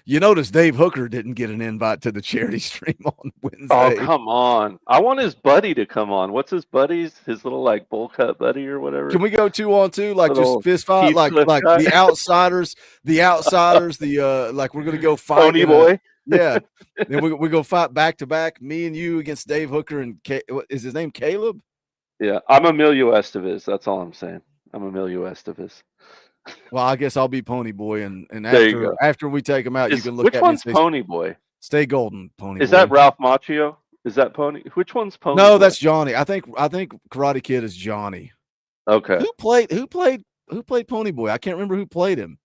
You notice Dave Hooker didn't get an invite to the charity stream on Wednesday. Oh, come on. I want his buddy to come on. What's his buddy's? His little like bowl cut buddy or whatever. Can we go 2-on-2, like Little just fist fight, like guy? the outsiders, like we're gonna go fight. Pony boy. Yeah. Then we go fight back to back, me and you against Dave Hooker and what is his name, Caleb? Yeah, I'm Emilio Estevez. That's all I'm saying. I'm Emilio Estevez. Well, I guess I'll be Pony Boy, and There you go. after we take him out, you can look which at one's me and say, Pony Boy? Stay golden, Pony Is Boy. that Ralph Macchio? Is that Pony? Which one's Pony? No, Boy? that's Johnny. I think Karate Kid is Johnny. Okay. Who played Pony Boy? I can't remember who played him.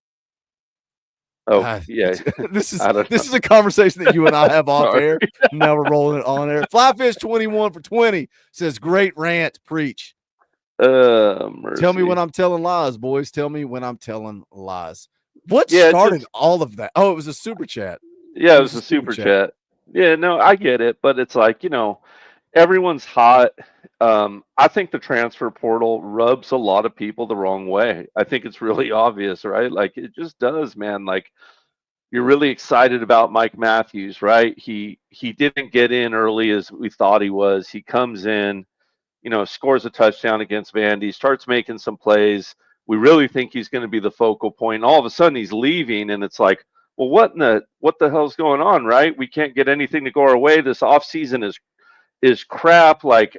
Oh, yeah. This is a conversation that you and I have off air. Now we're rolling it on air. Flyfish 21 for 20 says, great rant, preach. Mercy. Tell me when I'm telling lies, boys. Tell me when I'm telling lies. What started all of that? Oh, it was a super chat. Yeah, it was a super chat. Yeah, no, I get it, but it's like, everyone's hot. I think the transfer portal rubs a lot of people the wrong way. I think it's really obvious, right? Like it just does, man. Like you're really excited about Mike Matthews, right? He didn't get in early as we thought he was. He comes in, scores a touchdown against Vandy, starts making some plays. We really think he's going to be the focal point. And all of a sudden he's leaving, and it's like, well, what the hell's going on, right? We can't get anything to go our way. This offseason is crap. Like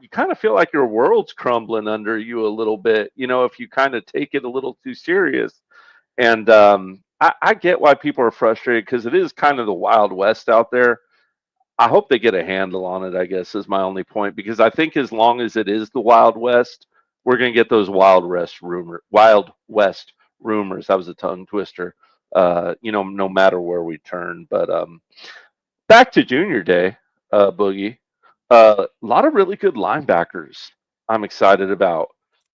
you kind of feel like your world's crumbling under you a little bit, if you kind of take it a little too serious. And I get why people are frustrated because it is kind of the Wild West out there. I hope they get a handle on it, I guess, is my only point, because I think as long as it is the Wild West, we're going to get those Wild West rumors. That was a tongue twister, no matter where we turn. But back to Junior Day, Boogie. A lot of really good linebackers I'm excited about.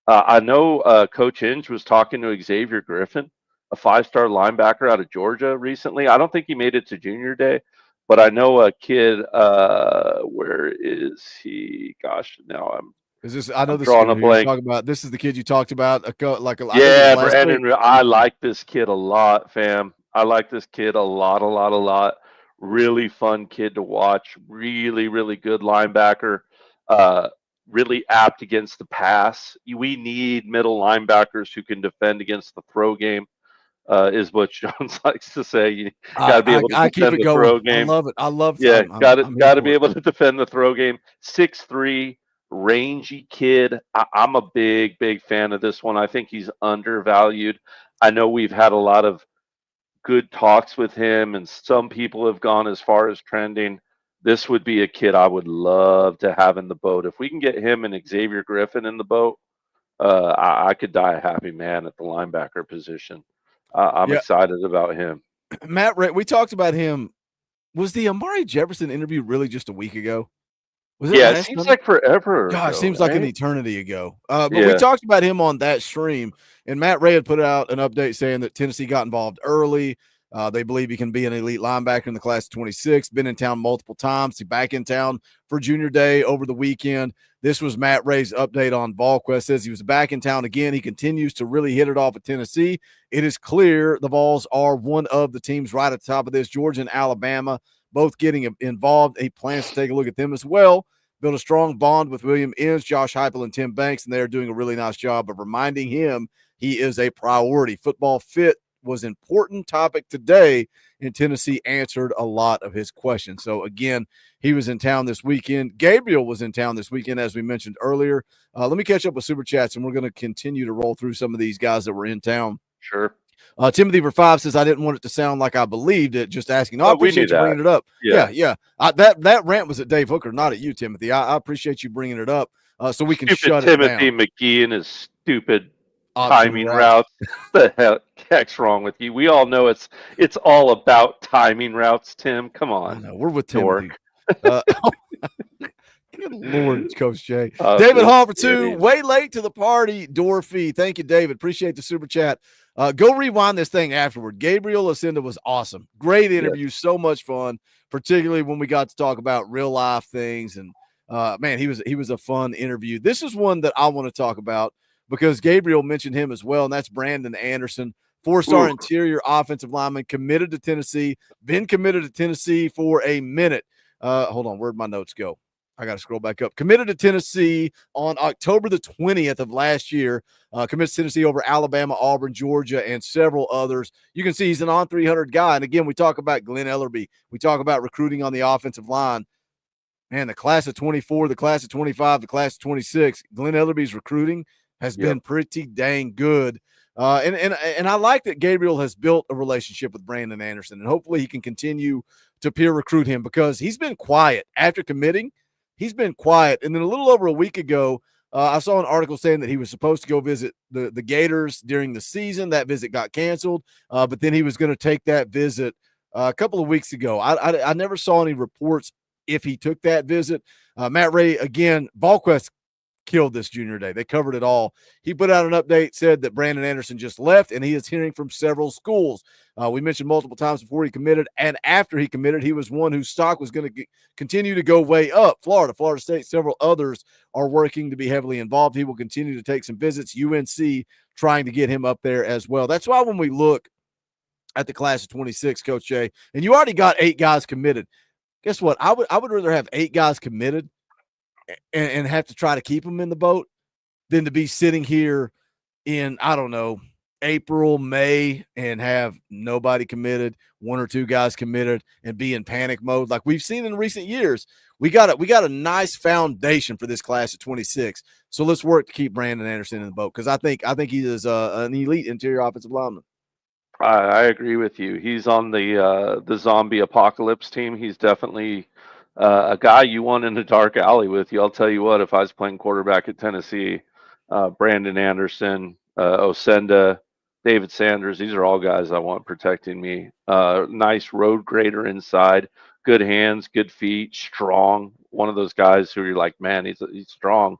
I know Coach Hinge was talking to Xavier Griffin, a 5-star linebacker out of Georgia recently. I don't think he made it to Junior Day, but I know a kid. Where is he? Gosh, now I'm drawing a blank. This is the kid you talked about. Brandon. I like this kid a lot, fam. I like this kid a lot. Really fun kid to watch. Really, really good linebacker. Really apt against the pass. We need middle linebackers who can defend against the throw game. Is what Jones likes to say. You got to be able to defend the throw game. I love it. I love. Yeah, got to be able to defend the throw game. 6'3", rangy kid. I'm a big fan of this one. I think he's undervalued. I know we've had a lot of good talks with him, and some people have gone as far as trending. This would be a kid I would love to have in the boat. If we can get him and Xavier Griffin in the boat, I could die a happy man at the linebacker position. I'm excited about him. Matt Ray, we talked about him. Was the Amari Jefferson interview really just a week ago? Was it? Yeah, it seems like forever. Gosh, seems like an eternity ago. But we talked about him on that stream, and Matt Ray had put out an update saying that Tennessee got involved early. They believe he can be an elite linebacker in the class of 26. Been in town multiple times. He's back in town for Junior Day over the weekend. This was Matt Ray's update on VolQuest. Says he was back in town again. He continues to really hit it off with Tennessee. It is clear the Vols are one of the teams right at the top of this. Georgia and Alabama both getting involved. He plans to take a look at them as well. Build a strong bond with William Inns, Josh Heupel, and Tim Banks, and they're doing a really nice job of reminding him he is a priority. Football fit was important topic today, and Tennessee answered a lot of his questions. So, again, he was in town this weekend. Gabriel was in town this weekend, as we mentioned earlier. Let me catch up with Super Chats, and we're going to continue to roll through some of these guys that were in town. Sure. Timothy for 5 says, I didn't want it to sound like I believed it, just asking. No, I we appreciate knew you bringing it up. Yeah. That rant was at Dave Hooker, not at you, Timothy. I appreciate you bringing it up so we can shut Timothy it down. McGee and his stupid Option timing route. routes. The heck's wrong with you? We all know it's all about timing routes, Tim. Come on. No, we're with dork. Timothy. Good Lord, Coach Jay. Oh, David Hall for 2. Way late to the party. Dorfy. Thank you, David. Appreciate the super chat. Go rewind this thing afterward. Gabriel Osenda was awesome. Great interview. Yes. So much fun, particularly when we got to talk about real life things. And man, he was a fun interview. This is one that I want to talk about because Gabriel mentioned him as well, and that's Brandon Anderson, 4-star interior offensive lineman, committed to Tennessee, been committed to Tennessee for a minute. Hold on, where'd my notes go? I got to scroll back up. Committed to Tennessee on October the 20th of last year. Commits to Tennessee over Alabama, Auburn, Georgia, and several others. You can see he's an on 300 guy. And again, we talk about Glenn Ellerbe. We talk about recruiting on the offensive line. Man, the class of 24, the class of 25, the class of 26, Glenn Ellerbe's recruiting has been pretty dang good. And I like that Gabriel has built a relationship with Brandon Anderson, and hopefully he can continue to peer recruit him because he's been quiet after committing. He's been quiet. And then a little over a week ago, I saw an article saying that he was supposed to go visit the Gators during the season. That visit got canceled, but then he was going to take that visit a couple of weeks ago. I never saw any reports if he took that visit. Matt Ray, again, VolQuest killed this junior day. They covered it all. He put out an update, said that Brandon Anderson just left, and he is hearing from several schools. We mentioned multiple times before he committed, and after he committed, he was one whose stock was going to continue to go way up. Florida State, several others are working to be heavily involved. He will continue to take some visits. UNC trying to get him up there as well. That's why when we look at the class of 26, Coach Jay, and you already got 8 guys committed, guess what? I would rather have 8 guys committed and have to try to keep them in the boat than to be sitting here in, I don't know, April, May, and have nobody committed, 1 or 2 guys committed, and be in panic mode like we've seen in recent years. We got a nice foundation for this class of 26. So let's work to keep Brandon Anderson in the boat because I think he is an elite interior offensive lineman. I agree with you. He's on the zombie apocalypse team. He's definitely a guy you want in the dark alley with you. I'll tell you what, if I was playing quarterback at Tennessee, Brandon Anderson, Osenda, David Sanders, these are all guys I want protecting me. Nice road grader inside, good hands, good feet, strong. One of those guys who you're like, man, he's strong.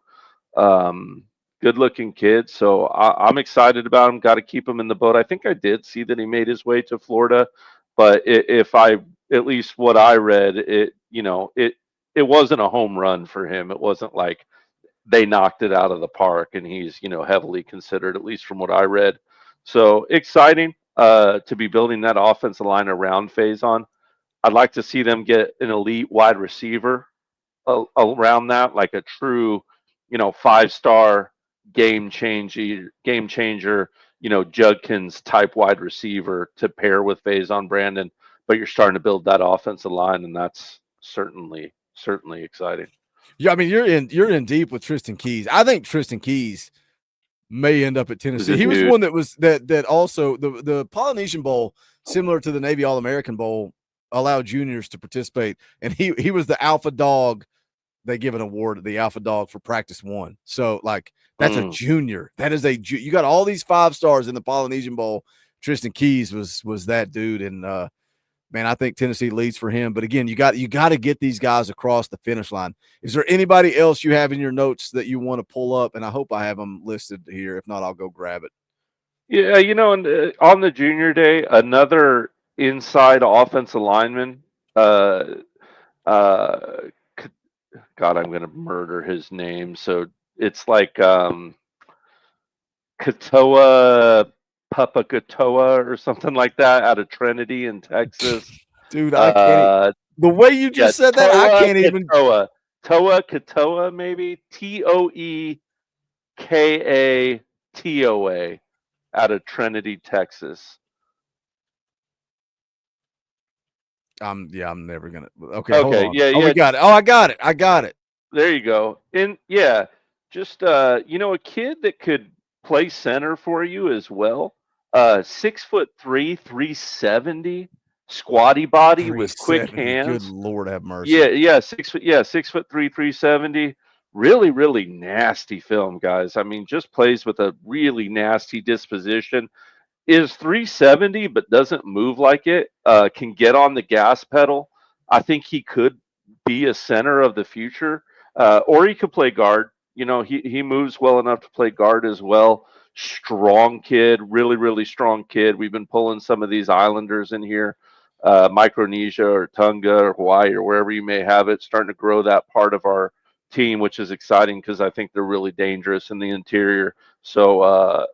Good looking kid. So I'm excited about him. Got to keep him in the boat. I think I did see that he made his way to Florida, but if I, at least what I read, it wasn't a home run for him. It wasn't like they knocked it out of the park and he's, heavily considered, at least from what I read. So exciting to be building that offensive line around Faison. I'd like to see them get an elite wide receiver around that, like a true, 5-star game changer, Judkins type wide receiver to pair with Faison Brandon. But you're starting to build that offensive line, and that's certainly exciting. Yeah, I mean, you're in deep with Tristan Keys. I think Tristan Keys may end up at Tennessee. He was one that was that also the Polynesian Bowl, similar to the Navy All-American Bowl, allowed juniors to participate, and he was the alpha dog. They give an award, the alpha dog, for practice 1. So like that's a junior. That is you got all these 5 stars in the Polynesian Bowl. Tristan Keys was that dude, and man, I think Tennessee leads for him. But again, you got to get these guys across the finish line. Is there anybody else you have in your notes that you want to pull up? And I hope I have them listed here. If not, I'll go grab it. Yeah, and on the junior day, another inside offensive lineman. God, I'm going to murder his name. So it's like Katoa Papakatoa or something like that out of Trinity in Texas. Dude, I can't. The way you just said that, I can't even. Katoa, maybe Toekatoa out of Trinity, Texas. I'm never gonna. Okay, hold Okay, on. yeah, Oh, yeah. we got it. Oh, I got it. There you go. And yeah, just a kid that could play center for you as well. 6'3", 370, squatty body with quick 370. Good hands. Lord, have Yeah, mercy. yeah, 6 foot, yeah, 6'3", 370. Really, really nasty film, guys. I mean, just plays with a really nasty disposition. Is 370, but doesn't move like it. Can get on the gas pedal. I think he could be a center of the future, or he could play guard. He moves well enough to play guard as well. Strong kid, really, really strong kid. We've been pulling some of these Islanders in here, Micronesia or Tonga or Hawaii or wherever you may have it, starting to grow that part of our team, which is exciting because I think they're really dangerous in the interior. So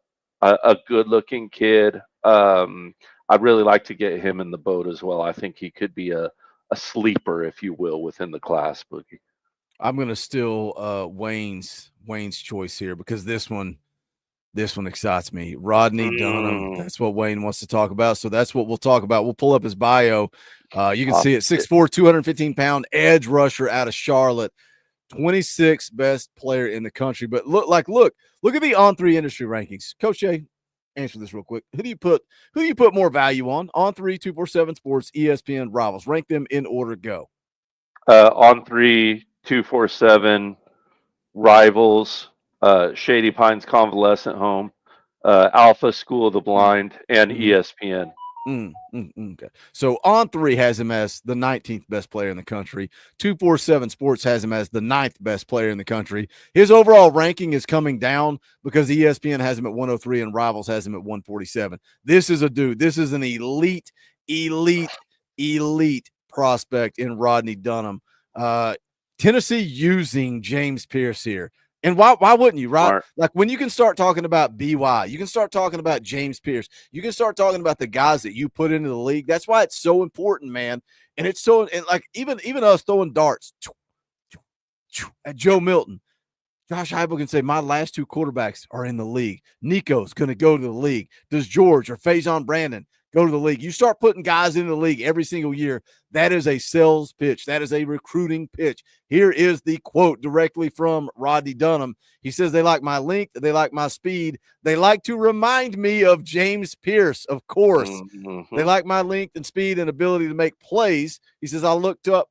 a good-looking kid. I'd really like to get him in the boat as well. I think he could be a sleeper, if you will, within the class, Boogie. I'm gonna steal Wayne's choice here because this one excites me. Rodney Dunham. That's what Wayne wants to talk about. So that's what we'll talk about. We'll pull up his bio. You can see it. 6'4", 215-pound edge rusher out of Charlotte. 26th best player in the country. But look at the On3 industry rankings. Coach Jay, answer this real quick. Who do you put more value on? On3, 247 Sports, ESPN, Rivals. Rank them in order. Go. On3, 247, Rivals, Shady Pines Convalescent Home, Alpha School of the Blind, and ESPN. Okay. So On3 has him as the 19th best player in the country. 247 Sports has him as the 9th best player in the country. His overall ranking is coming down because ESPN has him at 103 and Rivals has him at 147. This is a dude. This is an elite prospect in Rodney Dunham. Tennessee using James Pierce here. And why wouldn't you, right? Smart. Like when you can start talking about BY, you can start talking about James Pierce, you can start talking about the guys that you put into the league. That's why it's so important, man. And it's so, and like even us throwing darts at Joe Milton. Josh Heupel can say, my last two quarterbacks are in the league. Nico's going to go to the league. Does George or Faison Brandon go to the league? You start putting guys into the league every single year. That is a sales pitch. That is a recruiting pitch. Here is the quote directly from Rodney Dunham. He says, they like my length. They like my speed. They like to remind me of James Pierce, of course. Mm-hmm. They like my length and speed and ability to make plays. He says, I look up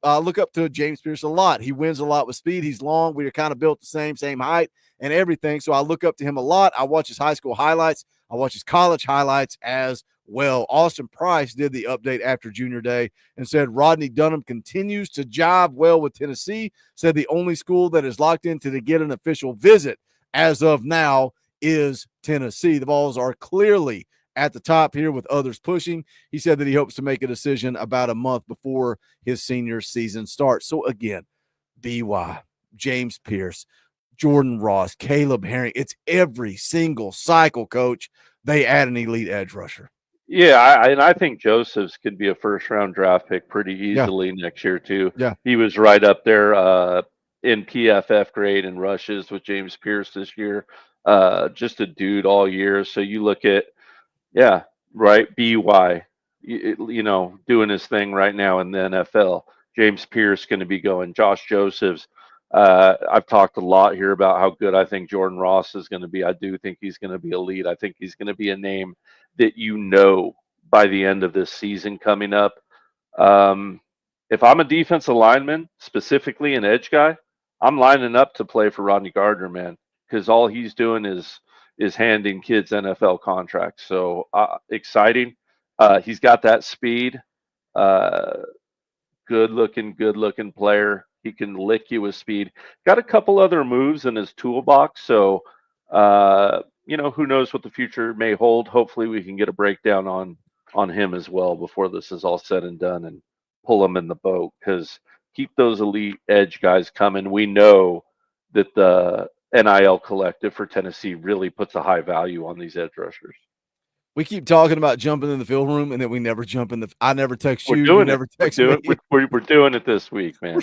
to James Pierce a lot. He wins a lot with speed. He's long. We are kind of built the same height and everything. So I look up to him a lot. I watch his high school highlights. I watch his college highlights as well. Austin Price did the update after Junior Day and said Rodney Dunham continues to jive well with Tennessee, said the only school that is locked into to get an official visit as of now is Tennessee. The Vols are clearly at the top here with others pushing. He said that he hopes to make a decision about a month before his senior season starts. So again, BY, James Pierce, Jordan Ross, Caleb Herring, it's every single cycle, Coach. They add an elite edge rusher. Yeah, I think Josephs could be a first-round draft pick pretty easily next year, too. Yeah. He was right up there in PFF grade and rushes with James Pierce this year. Just a dude all year. So you look at, BY, doing his thing right now in the NFL. James Pierce going to be going. Josh Josephs. I've talked a lot here about how good I think Jordan Ross is going to be. I do think he's going to be elite. I think he's going to be a name that by the end of this season coming up. If I'm a defensive lineman, specifically an edge guy, I'm lining up to play for Rodney Gardner, man, because all he's doing is handing kids NFL contracts. So exciting. He's got that speed. Good looking player. He can lick you with speed. Got a couple other moves in his toolbox. So, who knows what the future may hold. Hopefully we can get a breakdown on him as well before this is all said and done and pull him in the boat, because keep those elite edge guys coming. We know that the NIL collective for Tennessee really puts a high value on these edge rushers. We keep talking about jumping in the film room, and then we never jump in I never text you. You never text me. We're doing it this week, man.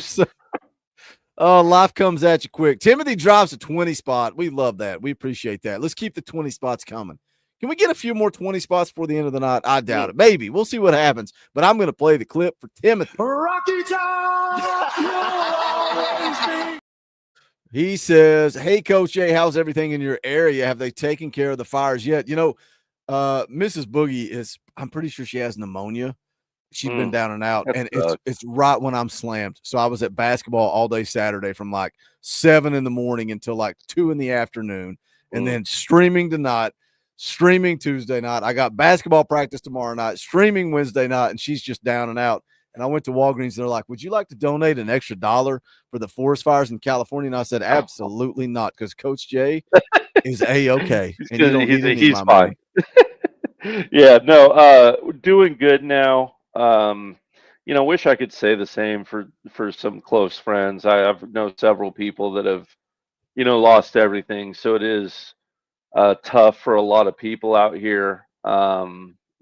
Life comes at you quick. Timothy drops a 20 spot. We love that. We appreciate that. Let's keep the 20 spots coming. Can we get a few more 20 spots before the end of the night? I doubt it. Maybe. We'll see what happens. But I'm going to play the clip for Timothy. Rocky Top! He says, hey, Coach Jay, how's everything in your area? Have they taken care of the fires yet? You know, Mrs. Boogie is, I'm pretty sure she has pneumonia. She's been down and out, and it's right when I'm slammed. So I was at basketball all day Saturday from like 7 in the morning until like 2 in the afternoon, and then streaming tonight, streaming Tuesday night. I got basketball practice tomorrow night, streaming Wednesday night, and she's just down and out. And I went to Walgreens, and they're like, would you like to donate an extra $1 for the forest fires in California? And I said, absolutely not, because Coach Jay is A-okay. He's fine. Yeah, no, doing good now. You know, wish I could say the same for some close friends. I've known several people that have, you know, lost everything. So it is tough for a lot of people out here.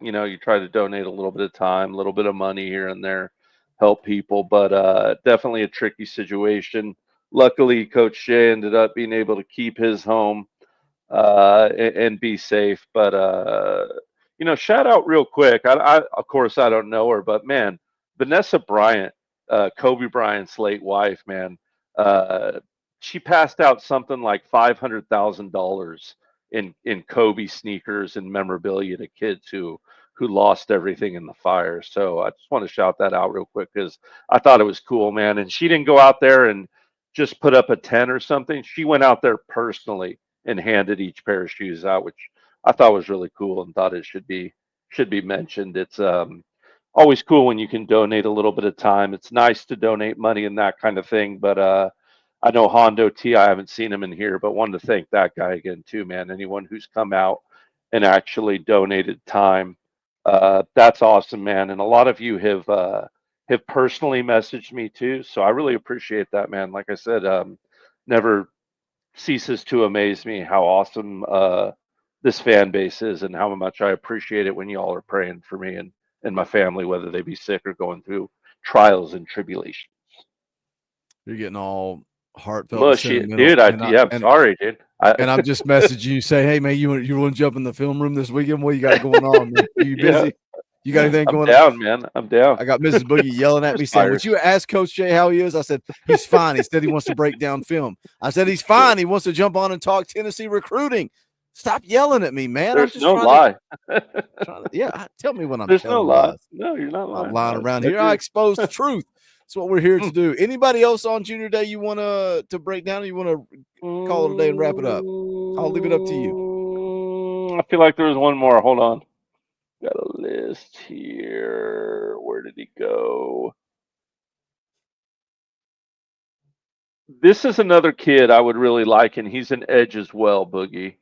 You know, you try to donate a little bit of time, a little bit of money here and there, help people, but definitely a tricky situation. Luckily, Coach Jay ended up being able to keep his home and be safe. But you know, shout out real quick. I of course I don't know her, but man, Vanessa Bryant, Kobe Bryant's late wife, man, she passed out something like $500,000 in Kobe sneakers and memorabilia to kids who lost everything in the fire. So I just want to shout that out real quick because I thought it was cool, man. And she didn't go out there and just put up a 10 or something. She went out there personally and handed each pair of shoes out, which I thought was really cool and thought it should be mentioned. It's always cool when you can donate a little bit of time. It's nice to donate money and that kind of thing. But I know Hondo T, I haven't seen him in here, but wanted to thank that guy again too, man. Anyone who's come out and actually donated time, that's awesome, man. And a lot of you have personally messaged me too, so I really appreciate that, man. Like I said, never ceases to amaze me how awesome this fan base is and how much I appreciate it when y'all are praying for me and my family, whether they be sick or going through trials and tribulations. You're getting all heartfelt, mushy, dude. I'm sorry, dude. And I'm just messaging you, say, hey man, you want to jump in the film room this weekend? What you got going on, man? Are you busy? You got anything going on? Man, I'm down. I got Mrs. Boogie yelling at me saying, would you ask Coach Jay how he is? I said, he's fine. He said he wants to break down film. I said, he's fine. He wants to jump on and talk Tennessee recruiting. Stop yelling at me, man. There's no lie. Tell me when I'm There's telling no lie. lies. No, you're not lying. I'm lying around here. I expose the truth. That's what we're here to do. Anybody else on Junior Day you want to break down, or you want to call it a day and wrap it up? I'll leave it up to you. I feel like there was one more. Hold on. Got a list here. Where did he go? This is another kid I would really like, and he's an edge as well, Boogie.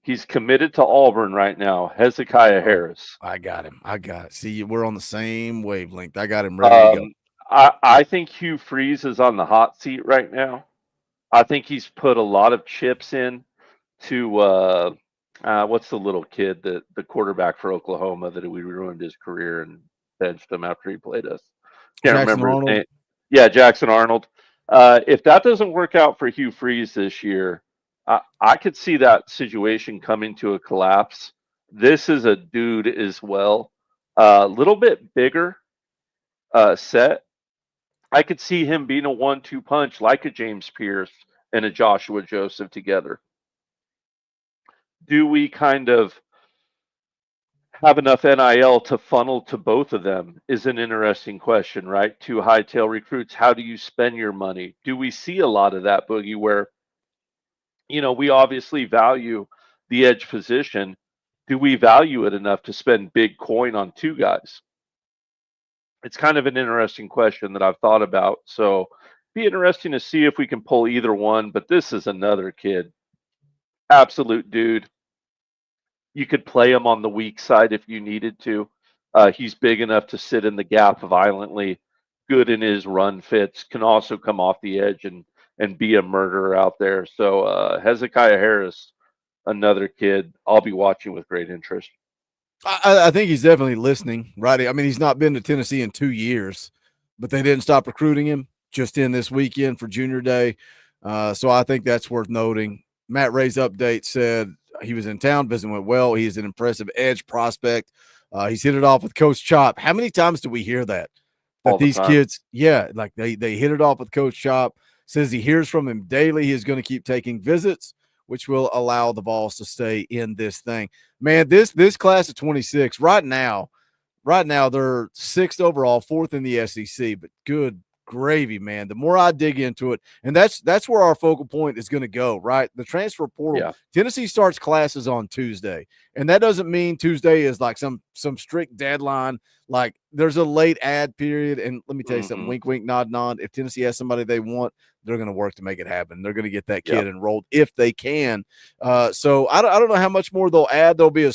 He's committed to Auburn right now. Hezekiah Harris. I got him. See, we're on the same wavelength. I got him ready to go. I think Hugh Freeze is on the hot seat right now. I think he's put a lot of chips in to what's the little kid, the quarterback for Oklahoma that we ruined his career and benched him after he played us. Can't remember his name. Yeah, Jackson Arnold. If that doesn't work out for Hugh Freeze this year, I could see that situation coming to a collapse. This is a dude as well, a little bit bigger set. I could see him being a 1-2 punch like a James Pierce and a Joshua Joseph together. Do we kind of have enough NIL to funnel to both of them is an interesting question, right? Two hightail recruits. How do you spend your money? Do we see a lot of that, Boogie, where, you know, we obviously value the edge position. Do we value it enough to spend big coin on two guys? It's kind of an interesting question that I've thought about. So be interesting to see if we can pull either one. But this is another kid. Absolute dude. You could play him on the weak side if you needed to. He's big enough to sit in the gap violently. Good in his run fits. Can also come off the edge and be a murderer out there. So Hezekiah Harris, another kid I'll be watching with great interest. I think he's definitely listening, right? I mean, he's not been to Tennessee in 2 years, but they didn't stop recruiting him just in this weekend for Junior Day. So I think that's worth noting. Matt Ray's update said he was in town, visiting went well. He's an impressive edge prospect. He's hit it off with Coach Chop. How many times do we hear that All the these time. kids, like they hit it off with Coach Chop, says he hears from him daily. He is going to keep taking visits, which will allow the Vols to stay in this thing. Man, this class of 26 right now they're 6th overall, 4th in the SEC, but good gravy, man. The more I dig into it, and that's where our focal point is going to go, right? The transfer portal. Yeah. Tennessee starts classes on Tuesday, and that doesn't mean Tuesday is like some strict deadline. Like there's a late ad period, and let me tell you something, wink, wink, nod, nod. If Tennessee has somebody they want, they're going to work to make it happen. They're going to get that kid enrolled if they can. So I don't know how much more they'll add. There'll be a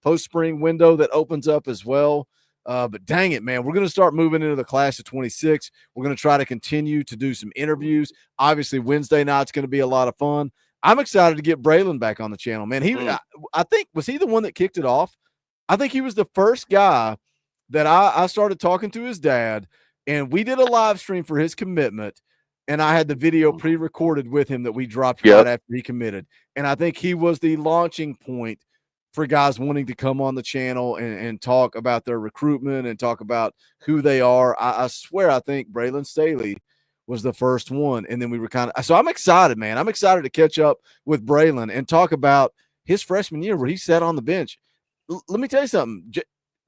post-spring window that opens up as well. But dang it, man, we're going to start moving into the class of 26. We're going to try to continue to do some interviews. Obviously, Wednesday night's going to be a lot of fun. I'm excited to get Braylon back on the channel, man. I think, was he the one that kicked it off? I think he was the first guy that I started talking to his dad, and we did a live stream for his commitment, and I had the video pre-recorded with him that we dropped right after he committed. And I think he was the launching point for guys wanting to come on the channel and talk about their recruitment and talk about who they are. I swear, I think Braylon Staley was the first one. And then we were so I'm excited, man. I'm excited to catch up with Braylon and talk about his freshman year where he sat on the bench. Let me tell you something.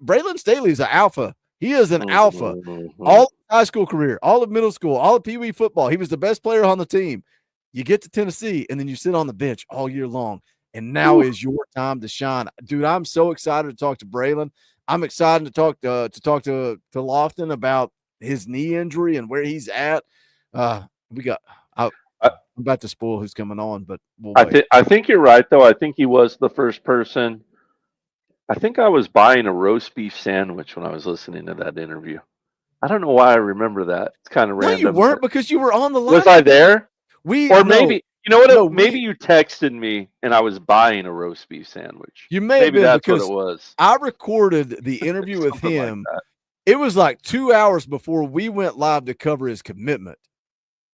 Braylon Staley is an alpha. He is an alpha. All of high school career, all of middle school, all of Pee Wee football. He was the best player on the team. You get to Tennessee, and then you sit on the bench all year long. And now is your time to shine. Dude, I'm so excited to talk to Braylon. I'm excited to talk to Lofton about his knee injury and where he's at. I'm about to spoil who's coming on, but we'll wait. I think you're right, though. I think he was the first person. I think I was buying a roast beef sandwich when I was listening to that interview. I don't know why I remember that. It's kind of random. No, you weren't, because you were on the line. Was I there? Maybe you know what? Maybe you texted me and I was buying a roast beef sandwich. You may have been, that's because what it was. I recorded the interview with him. Like it was like 2 hours before we went live to cover his commitment.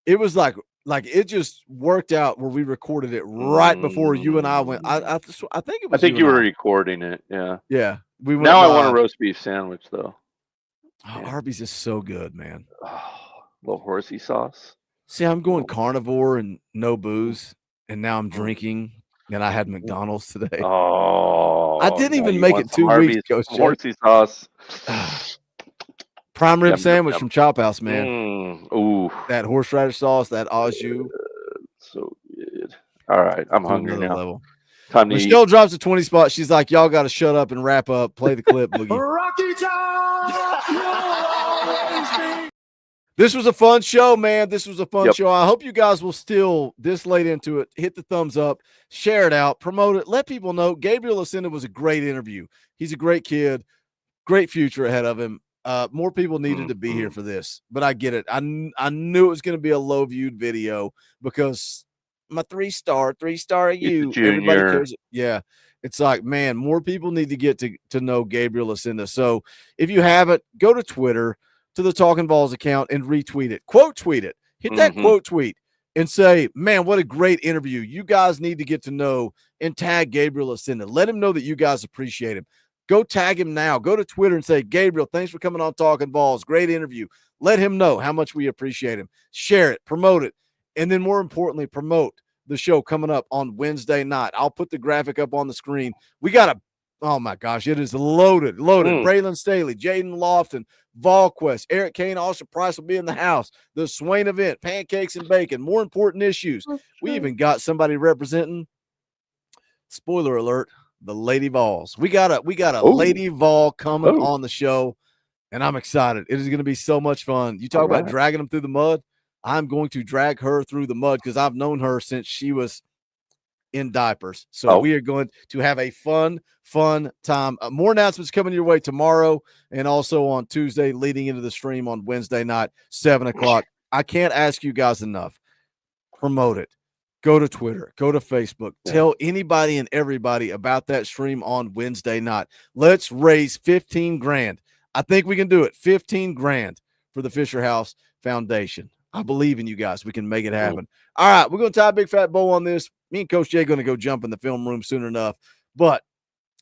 It was like it just worked out where we recorded it right before you and I went. I think it was. I think you were recording it. Yeah. Yeah. We went now live. I want a roast beef sandwich though. Oh, Arby's is so good, man. Little horsey sauce. See, I'm going carnivore and no booze, and now I'm drinking, and I had McDonald's today. Oh, I didn't even make it 2 weeks ago. Horsey sauce. Prime rib sandwich from Chop House, man. Ooh, that horseradish sauce, that au jus. So good. All right, I'm hungry now. Level. Time to Michelle eat. drops a 20 spot. She's like, y'all got to shut up and wrap up. Play the clip, Boogie. Rocky Top! This was a fun show, man. This was a fun show. I hope you guys will still, this late into it, hit the thumbs up, share it out, promote it, let people know. Gabriel Osenda was a great interview. He's a great kid, great future ahead of him. More people needed to be here for this, but I get it. I knew it was going to be a low viewed video because my three-star you. Everybody cares. Yeah. It's like, man, more people need to get to know Gabriel Osenda. So if you haven't, go to Twitter, to the Talkin VAWLS account, and retweet it. Quote tweet it. Hit that quote tweet and say, man, what a great interview. You guys need to get to know, and tag Gabriel Osenda. Let him know that you guys appreciate him. Go tag him now. Go to Twitter and say, Gabriel, thanks for coming on Talkin VAWLS. Great interview. Let him know how much we appreciate him. Share it, promote it, and then more importantly, promote the show coming up on Wednesday night. I'll put the graphic up on the screen. We got oh my gosh, it is loaded. Braylon Staley, Jaden Lofton, VolQuest, Eric Kane, Austin Price will be in the house. The Swain event, pancakes and bacon, more important issues. We even got somebody representing, spoiler alert, the Lady Vols. We got a Lady Vol coming on the show, and I'm excited. It is going to be so much fun. You talk about dragging them through the mud. I'm going to drag her through the mud because I've known her since she was in diapers. So we are going to have a fun time. More announcements coming your way tomorrow and also on Tuesday leading into the stream on Wednesday night, 7 o'clock. I can't ask you guys enough. Promote it. Go to Twitter. Go to Facebook. Tell anybody and everybody about that stream on Wednesday night. Let's raise 15 grand. I think we can do it. 15 grand for the Fisher House Foundation. I believe in you guys. We can make it happen. All right, we're going to tie a big fat bow on this. Me and Coach Jay are going to go jump in the film room soon enough. But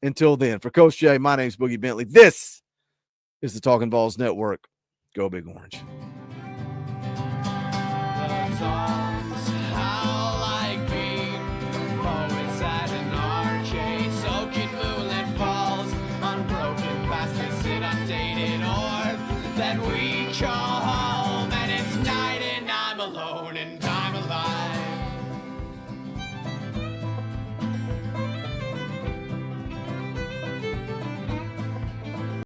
until then, for Coach Jay, my name's Boogie Bentley. This is the Talkin Vols Network. Go Big Orange. That we call home, and it's night and I'm alone and